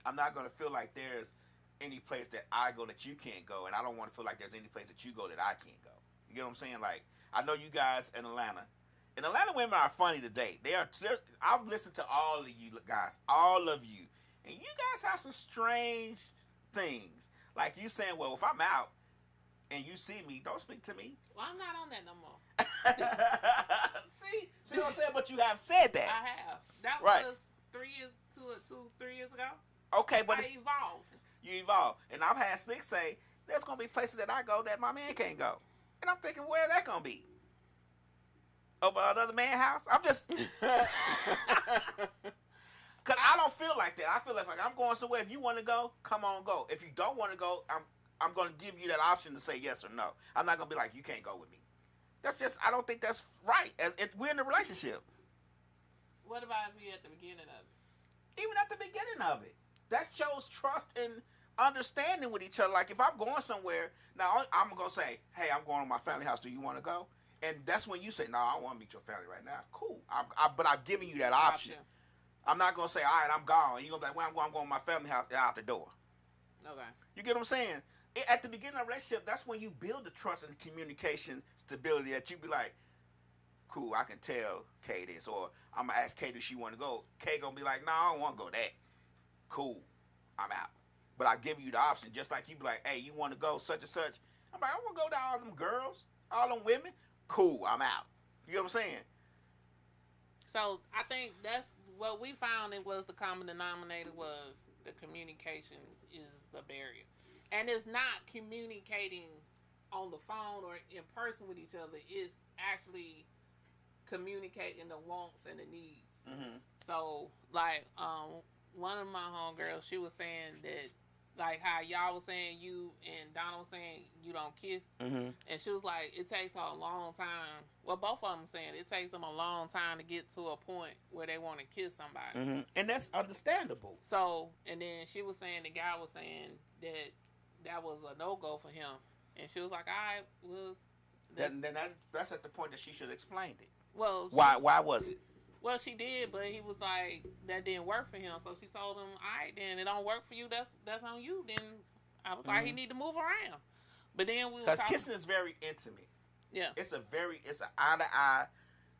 Speaker 3: I'm not going to feel like there's any place that I go that you can't go, and I don't want to feel like there's any place that you go that I can't go. You get what I'm saying? Like, I know you guys in Atlanta. And Atlanta women are funny to date. I've listened to all of you guys, all of you, and you guys have some strange things. Like you saying, well, if I'm out and you see me, don't speak to me.
Speaker 4: Well, I'm not on that no more.
Speaker 3: See what I'm saying? But you have said that.
Speaker 4: I have. That
Speaker 3: Right.
Speaker 4: was 3 years ago.
Speaker 3: Okay, but
Speaker 4: I
Speaker 3: it's,
Speaker 4: evolved.
Speaker 3: you evolve. And I've had Slick say, there's going to be places that I go that my man can't go. And I'm thinking, where that going to be? Over another man's house? I'm just... Because I don't feel like that. I feel like I'm going somewhere. If you want to go, come on, go. If you don't want to go, I'm going to give you that option to say yes or no. I'm not going to be like, you can't go with me. That's just, I don't think that's right. We're in a relationship.
Speaker 4: What about if you're at the beginning of it?
Speaker 3: Even at the beginning of it. That shows trust and understanding with each other. Like, if I'm going somewhere, now I'm going to say, hey, I'm going to my family house. Do you want to go? And that's when you say, no, I want to meet your family right now. Cool. But I've given you that option. I'm not going to say, all right, I'm gone. You're going to be like, well, I'm going to my family house and out the door.
Speaker 4: Okay.
Speaker 3: You get what I'm saying? At the beginning of a relationship, that's when you build the trust and communication stability that you be like, cool, I can tell Kay this. Or I'm going to ask Kay, does she want to go? Kay going to be like, no, I don't want to go that. Cool, I'm out. But I give you the option, just like you be like, hey, you want to go such and such? I'm like, I want to go to all them girls, all them women. Cool, I'm out. You know what I'm saying?
Speaker 4: So I think that's what we found. It was the common denominator was the communication is the barrier. And it's not communicating on the phone or in person with each other. It's actually communicating the wants and the needs.
Speaker 3: Mm-hmm.
Speaker 4: So, like, one of my homegirls, she was saying that, like, how y'all was saying you and Donna was saying you don't kiss.
Speaker 3: Mm-hmm.
Speaker 4: And she was like, it takes her a long time. Well, both of them saying it takes them a long time to get to a point where they want to kiss somebody.
Speaker 3: Mm-hmm. And that's understandable.
Speaker 4: So, and then she was saying, the guy was saying that was a no-go for him. And she was like, all right, well.
Speaker 3: That's at the point that she should have explained it.
Speaker 4: Well,
Speaker 3: Why was it?
Speaker 4: Well, she did, but he was like, that didn't work for him. So she told him, all right, then it don't work for you. That's on you. Then I was like, he need to move around. But then we
Speaker 3: because kissing is very intimate.
Speaker 4: Yeah,
Speaker 3: it's an eye to eye.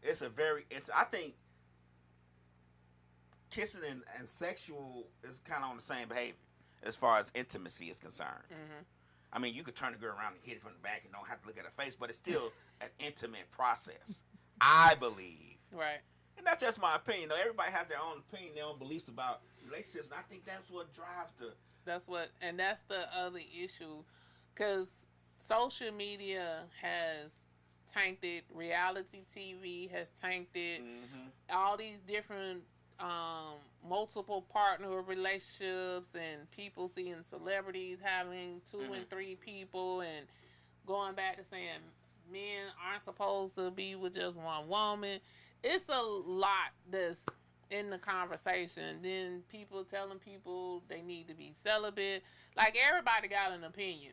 Speaker 3: It's a very intimate. I think kissing and sexual is kind of on the same behavior as far as intimacy is concerned.
Speaker 4: Mm-hmm.
Speaker 3: I mean, you could turn the girl around and hit it from the back and don't have to look at her face, but it's still an intimate process, I believe.
Speaker 4: Right.
Speaker 3: And that's just my opinion. Though everybody has their own opinion, their own beliefs about relationships, and I think that's what drives
Speaker 4: That's the other issue, because social media has tainted, reality TV has tainted, all these different multiple partner relationships and people seeing celebrities having 2 and 3 people and going back to saying men aren't supposed to be with just one woman. It's a lot that's in the conversation. Then people telling people they need to be celibate. Like, everybody got an opinion.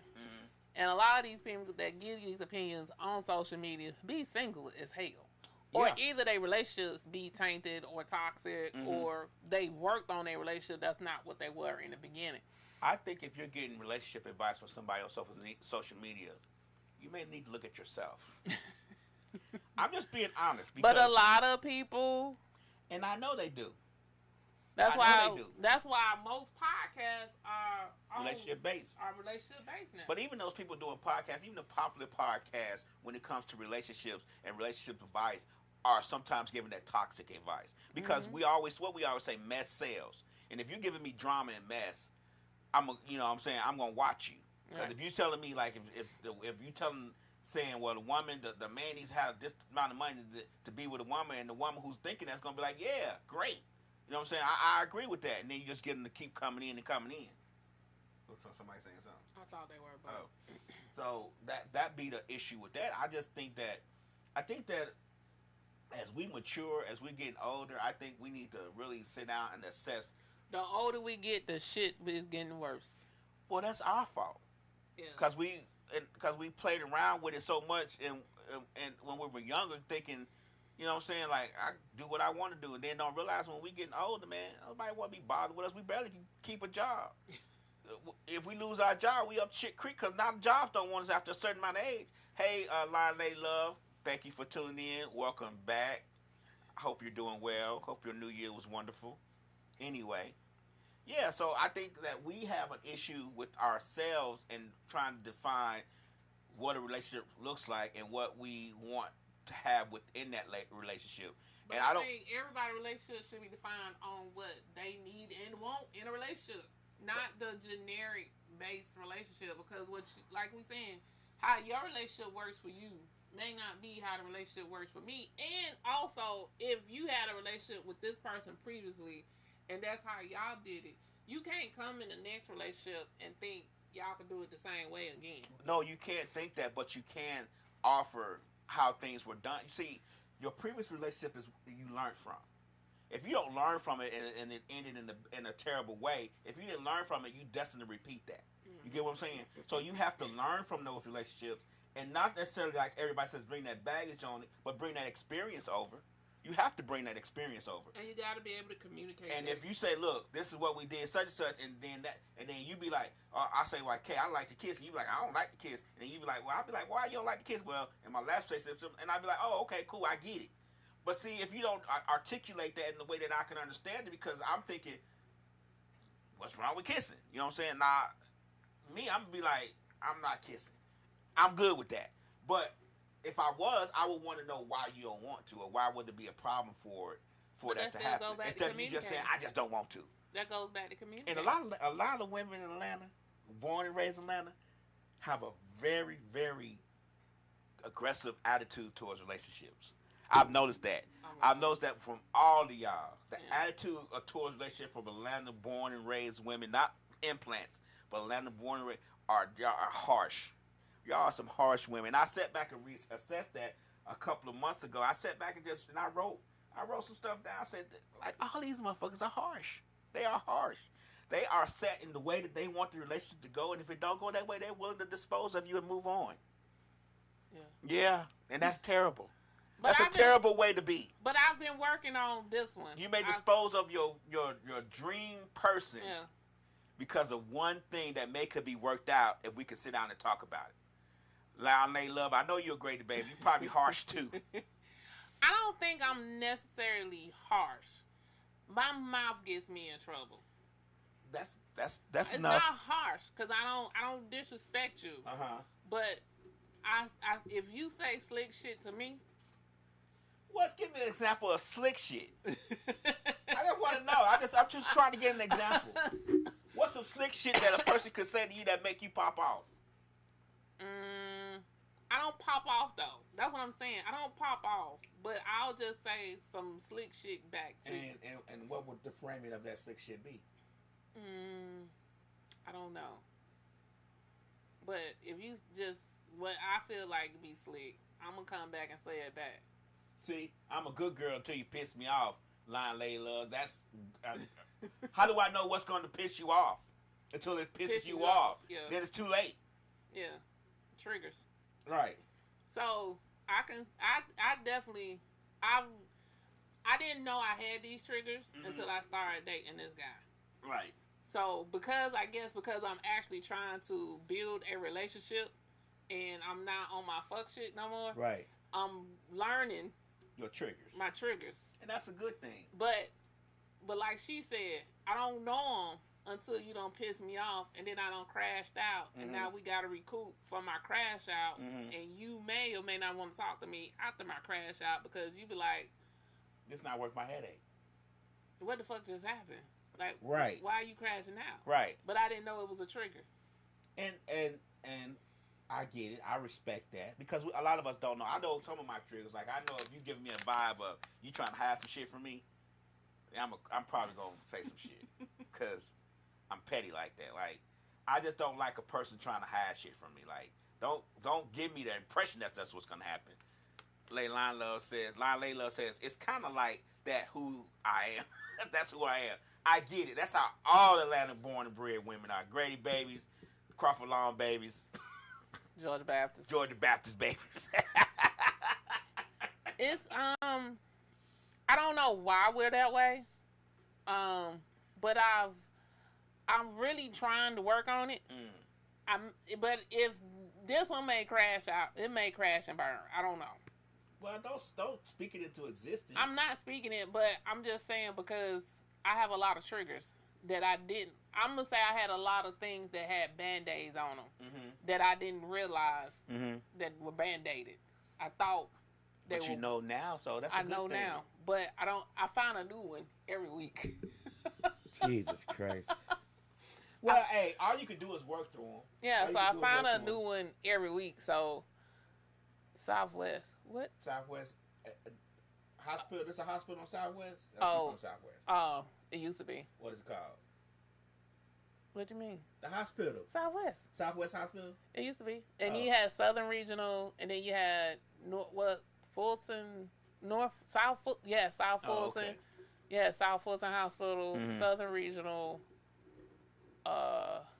Speaker 4: And a lot of these people that give these opinions on social media be single as hell. Or either their relationships be tainted or toxic, or they worked on their relationship. That's not what they were in the beginning.
Speaker 3: I think if you're getting relationship advice from somebody on social media, you may need to look at yourself. I'm just being honest.
Speaker 4: But a lot of people,
Speaker 3: and I know they do.
Speaker 4: That's why most podcasts are
Speaker 3: relationship based.
Speaker 4: Now.
Speaker 3: But even those people doing podcasts, even the popular podcasts, when it comes to relationships and relationship advice, are sometimes giving that toxic advice. Because we always say, mess sells. And if you're giving me drama and mess, I'm gonna watch you. Because if you're telling me, like, if you saying, well, the woman, the man needs to have this amount of money to be with a woman, and the woman who's thinking that's gonna be like, yeah, great. You know what I'm saying? I agree with that. And then you just get them to keep coming in and coming in. Somebody saying something?
Speaker 4: I thought they were both.
Speaker 3: So that be the issue with that. I think that as we mature, as we getting older, I think we need to really sit down and assess.
Speaker 4: The older we get, the shit is getting worse.
Speaker 3: Well, that's our fault.
Speaker 4: Yeah.
Speaker 3: Because we played around with it so much, and when we were younger, thinking, you know what I'm saying, like, I do what I want to do, and then don't realize when we getting older, man, nobody want to be bothered with us. We barely can keep a job. If we lose our job, we up shit creek, because now jobs don't want us after a certain amount of age. Hey, Lady Love, thank you for tuning in. Welcome back. I hope you're doing well. Hope your new year was wonderful. Anyway, yeah, so I think that we have an issue with ourselves and trying to define what a relationship looks like and what we want to have within that relationship.
Speaker 4: But I think everybody's relationship should be defined on what they need and want in a relationship, not the generic based relationship. Because like we saying, how your relationship works for you may not be how the relationship works for me. And also, if you had a relationship with this person previously, and that's how y'all did it, you can't come in the next relationship and think y'all can do it the same way again.
Speaker 3: No, you can't think that, but you can offer how things were done. You see, your previous relationship is you learned from. If you don't learn from it and it ended in a terrible way, if you didn't learn from it, you're destined to repeat that. You get what I'm saying? So you have to learn from those relationships, and not necessarily like everybody says bring that baggage on it, but bring that experience over. You have to bring that experience over.
Speaker 4: And you got to be able to communicate.
Speaker 3: And if you say, look, this is what we did, such and such, and then you be like, I say, well, okay, I like to kiss. And you be like, I don't like to kiss. And then you be like, well, I'll be like, why you don't like to kiss? Well, in my last relationship, and I'll be like, oh, okay, cool, I get it. But see, if you don't articulate that in the way that I can understand it, because I'm thinking, what's wrong with kissing? You know what I'm saying? Nah, me, I'm going to be like, I'm not kissing. I'm good with that. But if I was, I would want to know why you don't want to, or why would there be a problem for that to happen, instead of you just saying, I just don't want to.
Speaker 4: That goes back to communication.
Speaker 3: And a lot of women in Atlanta, born and raised in Atlanta, have a very, very aggressive attitude towards relationships. I've noticed that. I've noticed that from all of y'all. The attitude towards relationships from Atlanta born and raised women, not implants, but Atlanta born and raised, y'all are harsh. Y'all are some harsh women. I sat back and reassessed that a couple of months ago. I sat back and I wrote some stuff down. I said, like, all these motherfuckers are harsh. They are harsh. They are set in the way that they want the relationship to go, and if it don't go that way, they're willing to dispose of you and move on. Yeah, and that's terrible. That's a terrible way to be.
Speaker 4: But I've been working on this one.
Speaker 3: You may dispose of your dream person because of one thing that could be worked out if we could sit down and talk about it. Lady Love, I know you're a great baby. You're probably harsh too.
Speaker 4: I don't think I'm necessarily harsh. My mouth gets me in trouble.
Speaker 3: That's
Speaker 4: it's
Speaker 3: enough.
Speaker 4: It's not harsh because I don't disrespect you. But if you say slick shit to me,
Speaker 3: give me an example of slick shit. I just want to know. I'm just trying to get an example. What's some slick shit that a person could say to you that make you pop off?
Speaker 4: I don't pop off though. That's what I'm saying. I don't pop off, but I'll just say some slick shit back to you.
Speaker 3: And what would the framing of that slick shit be?
Speaker 4: I don't know. But if you just what I feel like to be slick, I'm gonna come back and say it back.
Speaker 3: See, I'm a good girl until you piss me off, Line Lay Love. That's how do I know what's going to piss you off? Until it pisses you off.
Speaker 4: Yeah.
Speaker 3: Then it's too late.
Speaker 4: Yeah. Triggers.
Speaker 3: Right.
Speaker 4: So I definitely I didn't know I had these triggers until I started dating this guy.
Speaker 3: Right.
Speaker 4: So because I'm actually trying to build a relationship and I'm not on my fuck shit no more.
Speaker 3: Right.
Speaker 4: I'm learning
Speaker 3: your triggers.
Speaker 4: My triggers.
Speaker 3: And that's a good thing.
Speaker 4: But like she said, I don't know them until you don't piss me off, and then I don't crashed out, and now we got to recoup from my crash out, and you may or may not want to talk to me after my crash out because you be like,
Speaker 3: "It's not worth my headache."
Speaker 4: What the fuck just happened? Like,
Speaker 3: right?
Speaker 4: Why are you crashing out?
Speaker 3: Right.
Speaker 4: But I didn't know it was a trigger.
Speaker 3: And I get it. I respect that because a lot of us don't know. I know some of my triggers. Like I know if you give me a vibe of you trying to hide some shit from me, I'm probably gonna say some shit because I'm petty like that. Like I just don't like a person trying to hide shit from me. Like don't give me the impression that's what's gonna happen. Line Lay Love says it's kind of like that. Who I am. That's who I am. I get it. That's how all Atlanta born and bred women are. Grady babies, Crawford Lawn babies.
Speaker 4: Georgia Baptist
Speaker 3: babies.
Speaker 4: It's I don't know why we're that way. But I'm really trying to work on it. But if this one may crash out, it may crash and burn. I don't know.
Speaker 3: Well, don't speak it into existence.
Speaker 4: I'm not speaking it, but I'm just saying because I have a lot of triggers that I didn't. I'm gonna say I had a lot of things that had band-aids on them that I didn't realize that were band-aided. I thought they
Speaker 3: but you know now, so that's a good thing. I know now,
Speaker 4: but I don't. I find a new one every week.
Speaker 5: Jesus Christ.
Speaker 3: Well, hey, all you can do is work through them.
Speaker 4: Yeah, so I find a new one every week. So Southwest, what?
Speaker 3: Southwest hospital. There's a hospital on Southwest.
Speaker 4: Oh,
Speaker 3: from Southwest.
Speaker 4: Oh, it used to be.
Speaker 3: What is it called?
Speaker 4: What do you mean?
Speaker 3: The hospital.
Speaker 4: Southwest
Speaker 3: Hospital.
Speaker 4: It used to be, and you had Southern Regional, and then you had Fulton, South Fulton.
Speaker 3: Okay.
Speaker 4: Yeah, South Fulton Hospital, Southern Regional.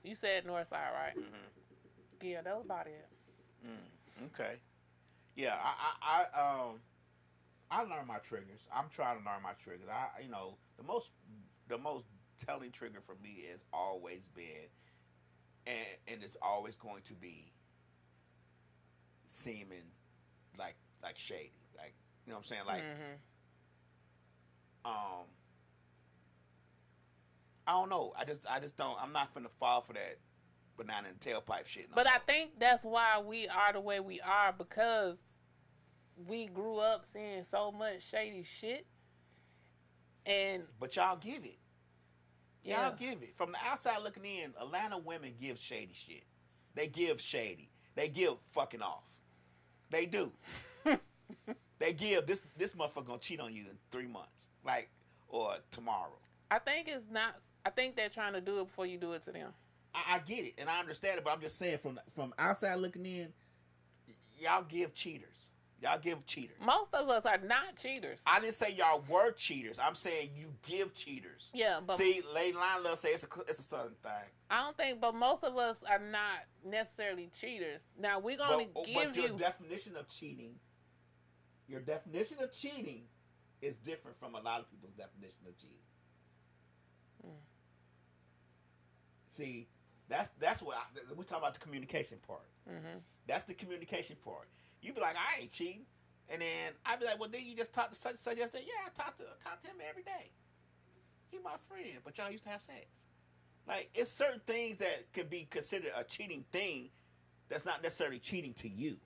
Speaker 4: You said Northside, right? Yeah, that was about it.
Speaker 3: Okay. Yeah, I learned my triggers. I'm trying to learn my triggers. The most telling trigger for me has always been, and it's always going to be, seeming like shady. Like, you know what I'm saying? Like, I don't know. I just don't. I'm not finna fall for that banana and tailpipe shit.
Speaker 4: But I think that's why we are the way we are, because we grew up seeing so much shady shit.
Speaker 3: But y'all give it.
Speaker 4: Yeah.
Speaker 3: Y'all give it. From the outside looking in, Atlanta women give shady shit. They give shady. They give fucking off. They do. They give this motherfucker gonna cheat on you in 3 months, like, or tomorrow.
Speaker 4: I think it's not. I think they're trying to do it before you do it to them.
Speaker 3: I get it, and I understand it, but I'm just saying from outside looking in, y'all give cheaters. Y'all give cheaters.
Speaker 4: Most of us are not cheaters.
Speaker 3: I didn't say y'all were cheaters. I'm saying you give cheaters.
Speaker 4: Yeah, but
Speaker 3: see, Lady Line Love say it's a southern thing.
Speaker 4: I don't think, but most of us are not necessarily cheaters. Now we're gonna give you.
Speaker 3: But your definition of cheating is different from a lot of people's definition of cheating. See, that's what we're talking about, the communication part. That's the communication part. You be like, I ain't cheating, and then I be like, well, then you just talk to such and such yesterday. Yeah, I talk to him every day. He my friend, but y'all used to have sex. Like, it's certain things that can be considered a cheating thing that's not necessarily cheating to you.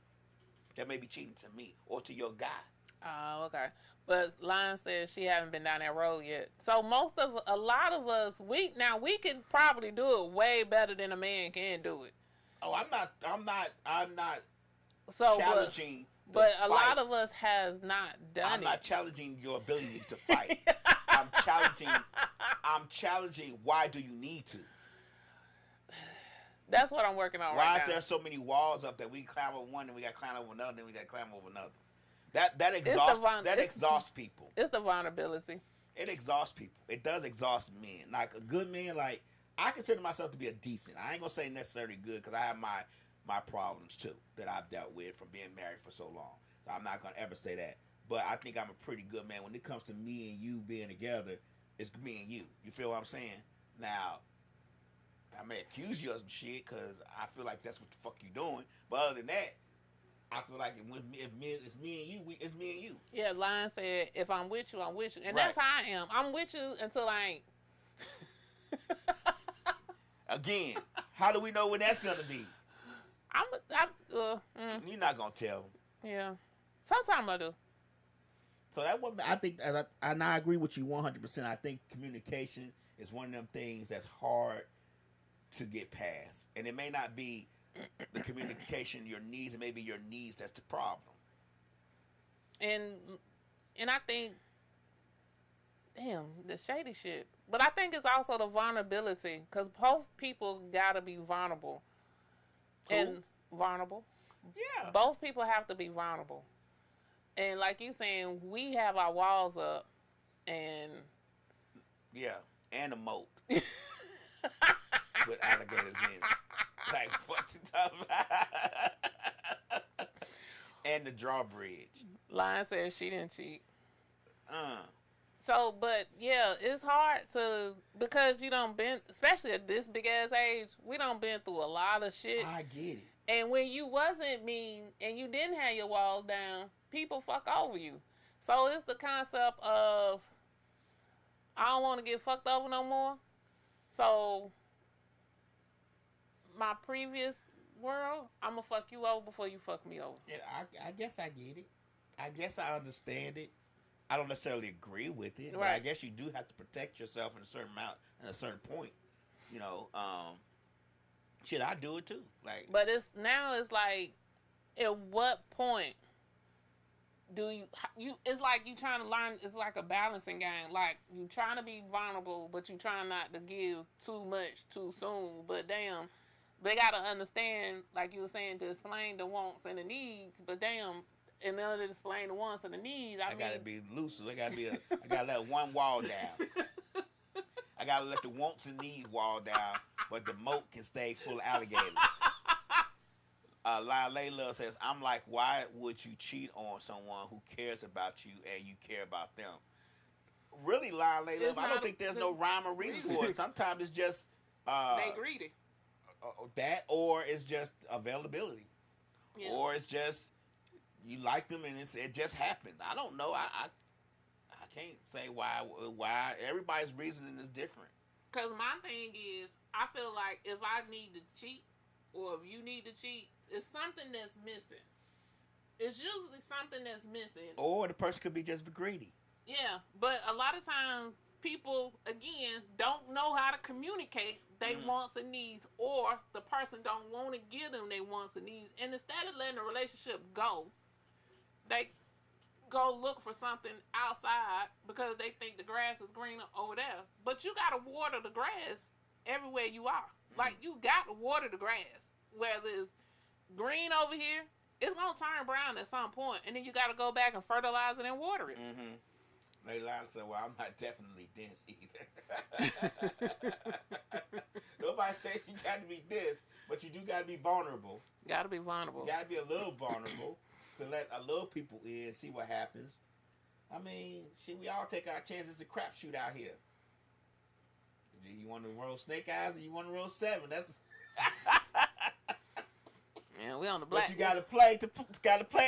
Speaker 3: That may be cheating to me or to your guy.
Speaker 4: Oh, okay. But Lion says she haven't been down that road yet. So a lot of us, we can probably do it way better than a man can do it.
Speaker 3: Oh, I'm not
Speaker 4: So,
Speaker 3: challenging.
Speaker 4: but
Speaker 3: the
Speaker 4: a
Speaker 3: fight.
Speaker 4: lot of us has not done
Speaker 3: I'm
Speaker 4: it.
Speaker 3: not challenging your ability to fight. I'm challenging. Why do you need to?
Speaker 4: That's what I'm working on
Speaker 3: Why
Speaker 4: right
Speaker 3: is
Speaker 4: now.
Speaker 3: there so many walls up that we climb over one, and we got to climb over another, then we got to climb over another? That exhausts people.
Speaker 4: It's the vulnerability.
Speaker 3: It exhausts people. It does exhaust men. Like a good man, like I consider myself to be a decent. I ain't gonna say necessarily good because I have my problems too that I've dealt with from being married for so long. So I'm not gonna ever say that. But I think I'm a pretty good man when it comes to me and you being together. It's me and you. You feel what I'm saying? Now, I may accuse you of some shit because I feel like that's what the fuck you doing. But other than that, I feel like if it's me and you, it's me and you.
Speaker 4: Yeah, Lion said, if I'm with you, I'm with you. And
Speaker 3: Right.
Speaker 4: that's how I am. I'm with you until I ain't.
Speaker 3: Again, how do we know when that's gonna be? You're not gonna tell.
Speaker 4: Yeah. Sometimes I do.
Speaker 3: So that what I think, and I agree with you 100%. I think communication is one of them things that's hard to get past, and it may not be the communication, your needs, and maybe your needs that's the problem.
Speaker 4: And I think, damn, the shady shit. But I think it's also the vulnerability, because both people gotta be vulnerable.
Speaker 3: Who?
Speaker 4: And vulnerable.
Speaker 3: Yeah.
Speaker 4: Both people have to be vulnerable. And like you saying, we have our walls up, and
Speaker 3: Yeah, and a moat with alligators in it. Like fuck you talking about? And the drawbridge.
Speaker 4: Lion says she didn't cheat. So, but yeah, it's hard to, because you done been, especially at this big ass age, we done been through a lot of shit.
Speaker 3: I get it.
Speaker 4: And when you wasn't mean and you didn't have your walls down, people fuck over you. So it's the concept of, I don't want to get fucked over no more. So my previous world, I'm going to fuck you over before you fuck me over.
Speaker 3: Yeah, I guess I get it. I guess I understand it. I don't necessarily agree with it, but I
Speaker 4: Right.
Speaker 3: guess you do have to protect yourself in a certain amount, at a certain point. You know, shit, I do it too. Like,
Speaker 4: But it's like, at what point do you it's like you trying to learn, it's like a balancing game. Like, you trying to be vulnerable, but you trying not to give too much too soon. But damn, they got to understand, like you were saying, to explain the wants and the needs. But damn, in order to explain the wants and the needs, I
Speaker 3: gotta
Speaker 4: mean,
Speaker 3: be loose. I gotta let one wall down. I gotta let the wants and needs wall down, but the moat can stay full of alligators. Lyle Layla says, I'm like, why would you cheat on someone who cares about you and you care about them? Really, Lyle Layla,
Speaker 4: It's
Speaker 3: I
Speaker 4: not
Speaker 3: don't think there's no rhyme or reason for it. Sometimes it's just
Speaker 4: they greedy.
Speaker 3: that, or it's just availability,
Speaker 4: Yeah.
Speaker 3: or it's just you like them and it just happened. I don't know. I can't say why everybody's reasoning is different.
Speaker 4: Because my thing is, I feel like if I need to cheat, or if you need to cheat, it's something that's missing. It's usually something that's missing.
Speaker 3: Or the person could be just greedy.
Speaker 4: Yeah, but a lot of times people, again, don't know how to communicate they wants and needs, or the person don't want to give them their wants and needs. And instead of letting the relationship go, they go look for something outside because they think the grass is greener over there. But you got to water the grass everywhere you are. Like, you got to water the grass. Whether it's green over here, it's going to turn brown at some point. And then you got to go back and fertilize it and water it.
Speaker 3: Mm-hmm. Leilani said, well, I'm not definitely dense either. Nobody says you got to be dense, but you do got to be vulnerable.
Speaker 4: Got to be vulnerable.
Speaker 3: You got to be a little vulnerable to let a little people in, see what happens. I mean, shit, we all take our chances to crapshoot out here. You want to roll snake eyes or you want to roll seven? That's
Speaker 4: Yeah, we on the black.
Speaker 3: but you gotta play to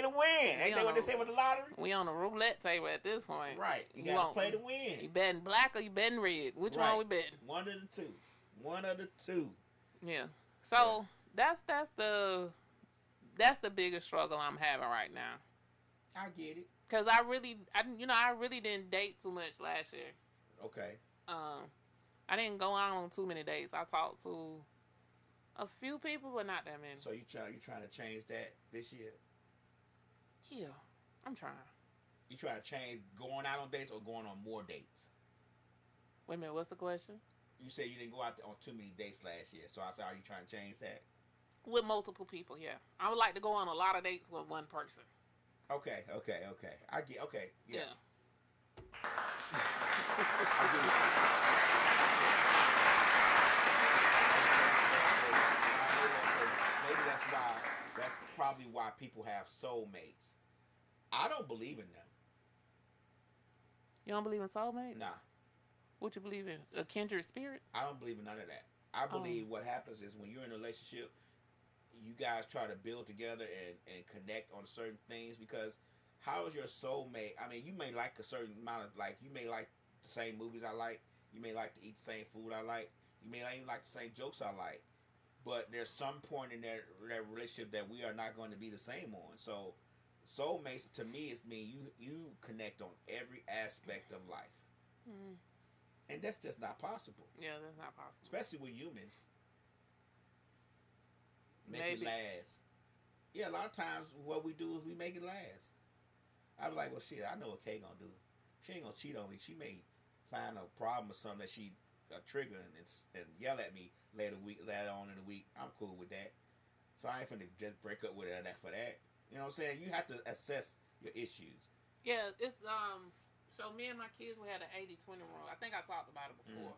Speaker 3: win. Ain't that what they say with the lottery?
Speaker 4: We on the roulette table at this point.
Speaker 3: Right. You gotta play to win.
Speaker 4: You betting black or you betting red? Which one we betting?
Speaker 3: One of the two. One of the two.
Speaker 4: Yeah. So that's the biggest struggle I'm having right now.
Speaker 3: I get it.
Speaker 4: Cause I really didn't date too much last year.
Speaker 3: Okay.
Speaker 4: I didn't go out on too many dates. I talked to a few people, but not that many.
Speaker 3: So you trying to change that this year?
Speaker 4: Yeah, I'm trying.
Speaker 3: You try to change going out on dates or going on more dates?
Speaker 4: Wait a minute, what's the question?
Speaker 3: You said you didn't go out on too many dates last year, so I said, are you trying to change that?
Speaker 4: With multiple people, yeah. I would like to go on a lot of dates with one person.
Speaker 3: Okay. I get. Okay, yeah. Maybe that's probably why people have soulmates. I don't believe in them.
Speaker 4: You don't believe in soulmates?
Speaker 3: Nah,
Speaker 4: What you believe in? A kindred spirit?
Speaker 3: I don't believe in none of that. I believe what happens is when you're in a relationship, you guys try to build together and connect on certain things, because how is your soulmate? I mean, you may like a certain amount of, like, you may like the same movies I like. You may like to eat the same food I like. You may not even like the same jokes I like. But there's some point in that relationship that we are not going to be the same on. So soulmates to me is mean you connect on every aspect of life.
Speaker 4: Mm.
Speaker 3: And that's just not possible.
Speaker 4: Yeah, that's not possible.
Speaker 3: Especially with humans. Make
Speaker 4: Maybe.
Speaker 3: it last. Yeah, a lot of times what we do is we make it last. I'm like, well, shit, I know what Kay gonna do. She ain't gonna cheat on me. She may find a problem or something that she trigger and yell at me later on in the week. I'm cool with that. So I ain't finna just break up with her for that. You know what I'm saying? You have to assess your issues.
Speaker 4: Yeah, it's so me and my kids, we had an 80-20 rule. I think I talked about it before.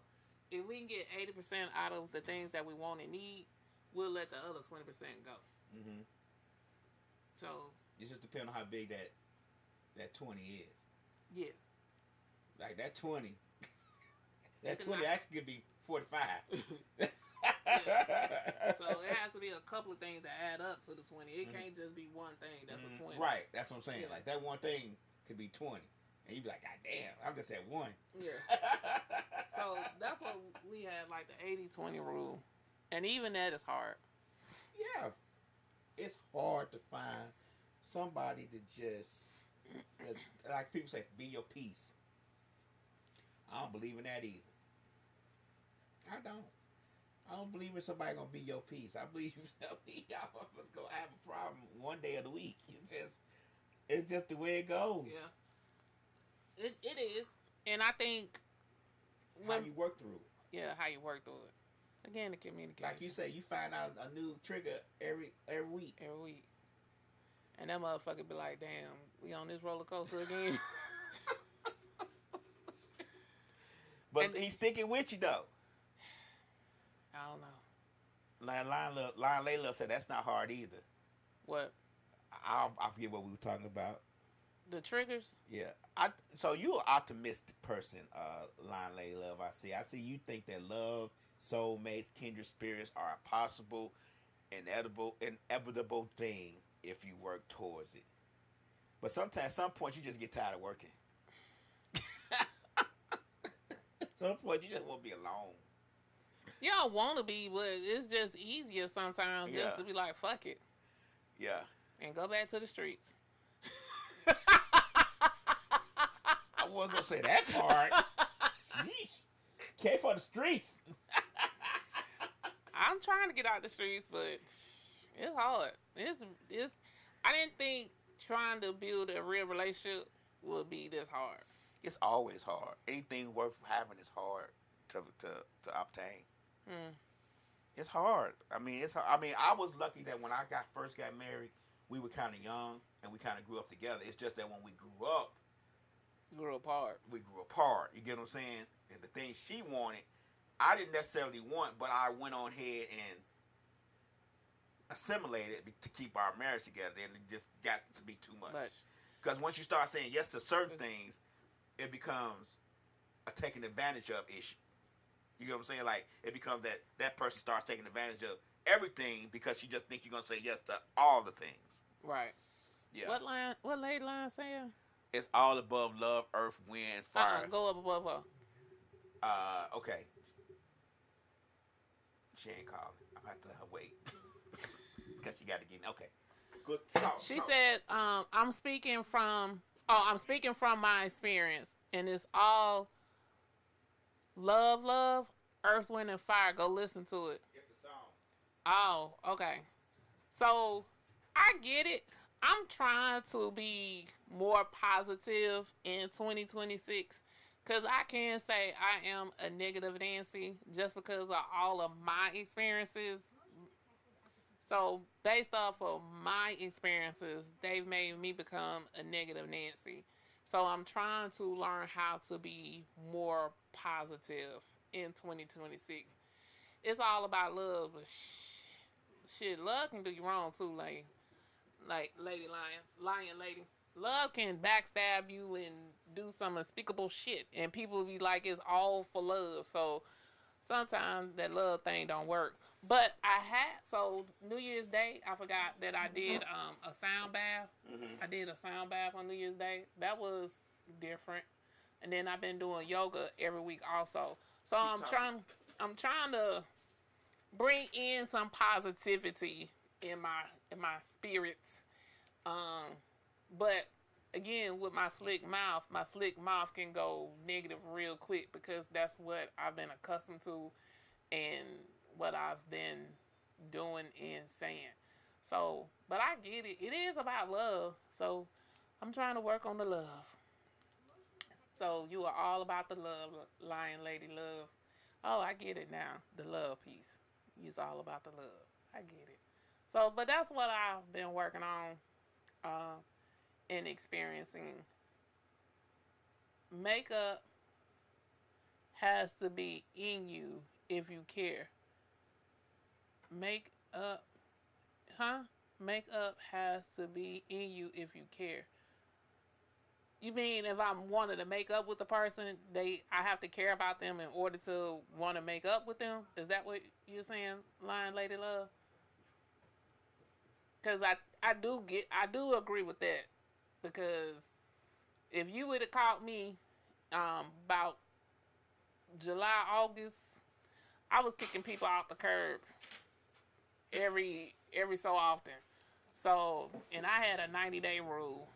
Speaker 4: If we can get 80% out of the things that we want and need, we'll let the other 20% go.
Speaker 3: Mm-hmm.
Speaker 4: So
Speaker 3: It just depends on how big that 20 is.
Speaker 4: yeah.
Speaker 3: Like that 20. That
Speaker 4: It can
Speaker 3: 20
Speaker 4: not-
Speaker 3: actually could be 45.
Speaker 4: So it has to be a couple of things that add up to the 20. It can't just be one thing that's a 20.
Speaker 3: Right, that's what I'm saying.
Speaker 4: Yeah.
Speaker 3: Like that one thing could be 20. And you'd be like, God damn, I'm just at one.
Speaker 4: Yeah. So that's what we had, like the 80-20 rule. And even that is hard.
Speaker 3: Yeah. It's hard to find somebody to just, like people say, be your peace. I don't believe in that either. I don't believe in somebody gonna be your peace. I believe y'all was gonna have a problem one day of the week. It's just the way it goes.
Speaker 4: Yeah. It is. And I think
Speaker 3: How you work through it.
Speaker 4: yeah, how you work through it. Again, the communication.
Speaker 3: Like you say, you find out a new trigger every week.
Speaker 4: Every week. And that motherfucker be like, damn, we on this roller coaster again.
Speaker 3: But
Speaker 4: And-
Speaker 3: he's sticking with you though.
Speaker 4: I don't know.
Speaker 3: Lion Layla said that's not hard either.
Speaker 4: What?
Speaker 3: I forget what we were talking about.
Speaker 4: The triggers?
Speaker 3: Yeah. So you're an optimistic person, Lion Layla. I see you think that love, soulmates, kindred spirits are a possible, inevitable thing if you work towards it. But sometimes, at some point, you just get tired of working. At some point, you just want to be alone.
Speaker 4: Y'all want to be, but it's just easier sometimes
Speaker 3: Yeah.
Speaker 4: just to be like, fuck it.
Speaker 3: Yeah.
Speaker 4: And go back to the streets.
Speaker 3: I wasn't going to say that part. Sheesh. Came for the streets.
Speaker 4: I'm trying to get out the streets, but it's hard. It's. I didn't think trying to build a real relationship would be this hard.
Speaker 3: It's always hard. Anything worth having is hard to obtain. It's hard. I mean, I was lucky that when I first got married, we were kind of young and we kind of grew up together. It's just that when we grew up,
Speaker 4: Grew apart.
Speaker 3: we grew apart. You get what I'm saying? And the things she wanted, I didn't necessarily want, but I went on ahead and assimilated to keep our marriage together, and it just got to be too much. Because once you start saying yes to certain things, it becomes a taking advantage of issue. You know what I'm saying? Like, it becomes that person starts taking advantage of everything because she just thinks you're going to say yes to all the things.
Speaker 4: Right.
Speaker 3: Yeah.
Speaker 4: What lady line saying?
Speaker 3: It's all above love, earth, wind, fire.
Speaker 4: Go up above her.
Speaker 3: Okay. She ain't calling. I'm going to have to wait. Because she got to get in. Okay. Good.
Speaker 4: She said, I'm speaking from my experience, and it's all love, earth, wind, and fire. Go listen to it.
Speaker 3: It's a song.
Speaker 4: Oh, okay. So I get it. I'm trying to be more positive in 2026 because I can say I am a negative Nancy just because of all of my experiences. So based off of my experiences, they've made me become a negative Nancy. So I'm trying to learn how to be more positive in 2026. It's all about love, but shit, love can do you wrong too, like Lady Lion Lady. Love can backstab you and do some unspeakable shit, and people be like, it's all for love. So sometimes that love thing don't work. But so New Year's Day, I forgot that I did a sound bath. I did a sound bath on New Year's Day. That was different. And then I've been doing yoga every week also. So I'm trying to bring in some positivity in my spirits. But again, with my slick mouth can go negative real quick because that's what I've been accustomed to and what I've been doing and saying. So, but I get it. It is about love. So I'm trying to work on the love. So you are all about the love, Lion Lady Love. Oh, I get it now. The love piece. It's all about the love. I get it. So, but that's what I've been working on and experiencing. Makeup has to be in you if you care. Makeup has to be in you if you care. You mean if I'm wanting to make up with the person, I have to care about them in order to want to make up with them? Is that what you're saying, Lion Lady Love? Because I do agree with that. Because if you would have caught me about July, August, I was kicking people off the curb every so often. So, and I had a 90-day rule.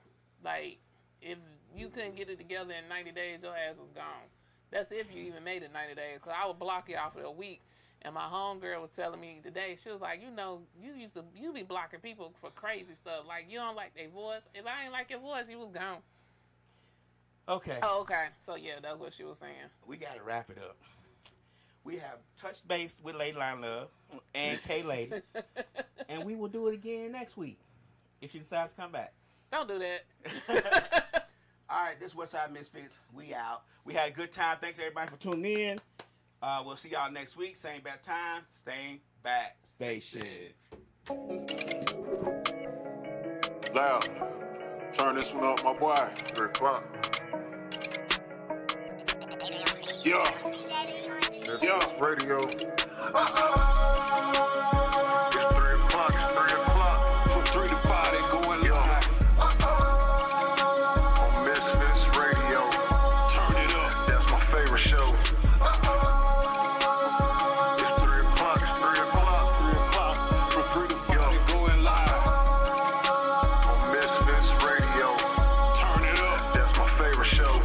Speaker 4: Like, if you couldn't get it together in 90 days, your ass was gone. That's if you even made it 90 days. Because I would block you off for a week. And my homegirl was telling me today, she was like, you be blocking people for crazy stuff. Like, you don't like their voice. If I ain't like your voice, you was gone.
Speaker 3: Okay.
Speaker 4: Oh, okay. So, yeah, that's what she was saying.
Speaker 3: We got to wrap it up. We have touched base with Lady Line Love and K Lady. And we will do it again next week if she decides to come back.
Speaker 4: Don't do that.
Speaker 3: All right, this is Westside Misfits. We out. We had a good time. Thanks, everybody, for tuning in. We'll see y'all next week. Same bad time. Same bad station.
Speaker 2: Loud. Turn this one up, my boy. 3 o'clock. Yeah. This is radio.
Speaker 1: It's 3 o'clock, it's 3 o'clock. From 3 to 5, they going live. On Misfits Radio. Turn it up, that's my favorite show. It's 3 o'clock, it's 3 o'clock. 3 o'clock. From 3 to 5, they going live. On Misfits Radio. Turn it up, that's my favorite show.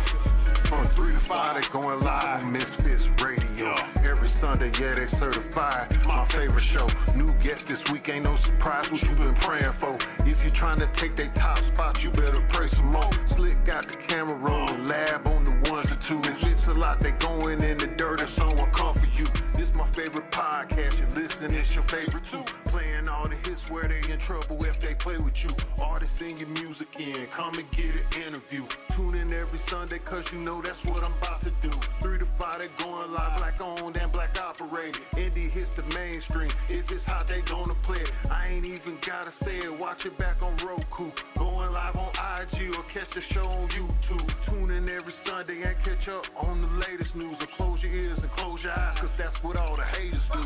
Speaker 2: From 3 to 5, they going live on Misfits Radio. Every Sunday, yeah, they certified. My favorite show. New guest this week, ain't no surprise what you been praying for. If you trying to take they top spot, you better pray some more. Slick got the camera rolling, lab on the ones and twos. If it's a lot, they going in the dirt and someone come for you. This my favorite podcast, you listen, it's your favorite too. Playing all the hits where they in trouble if they play with you. Artists in your music in, come and get an interview. Tune in every Sunday, cause you know that's what I'm about to do. 3 to 5, they going live, black owned and black operated. Indie hits the mainstream, if it's hot, they gonna play it. I ain't even gotta say it, watch it back on Roku. Going live on IG or catch the show on YouTube. Tune in every Sunday and catch up on the latest news. Or close your ears and close your eyes, cause that's what all the haters do.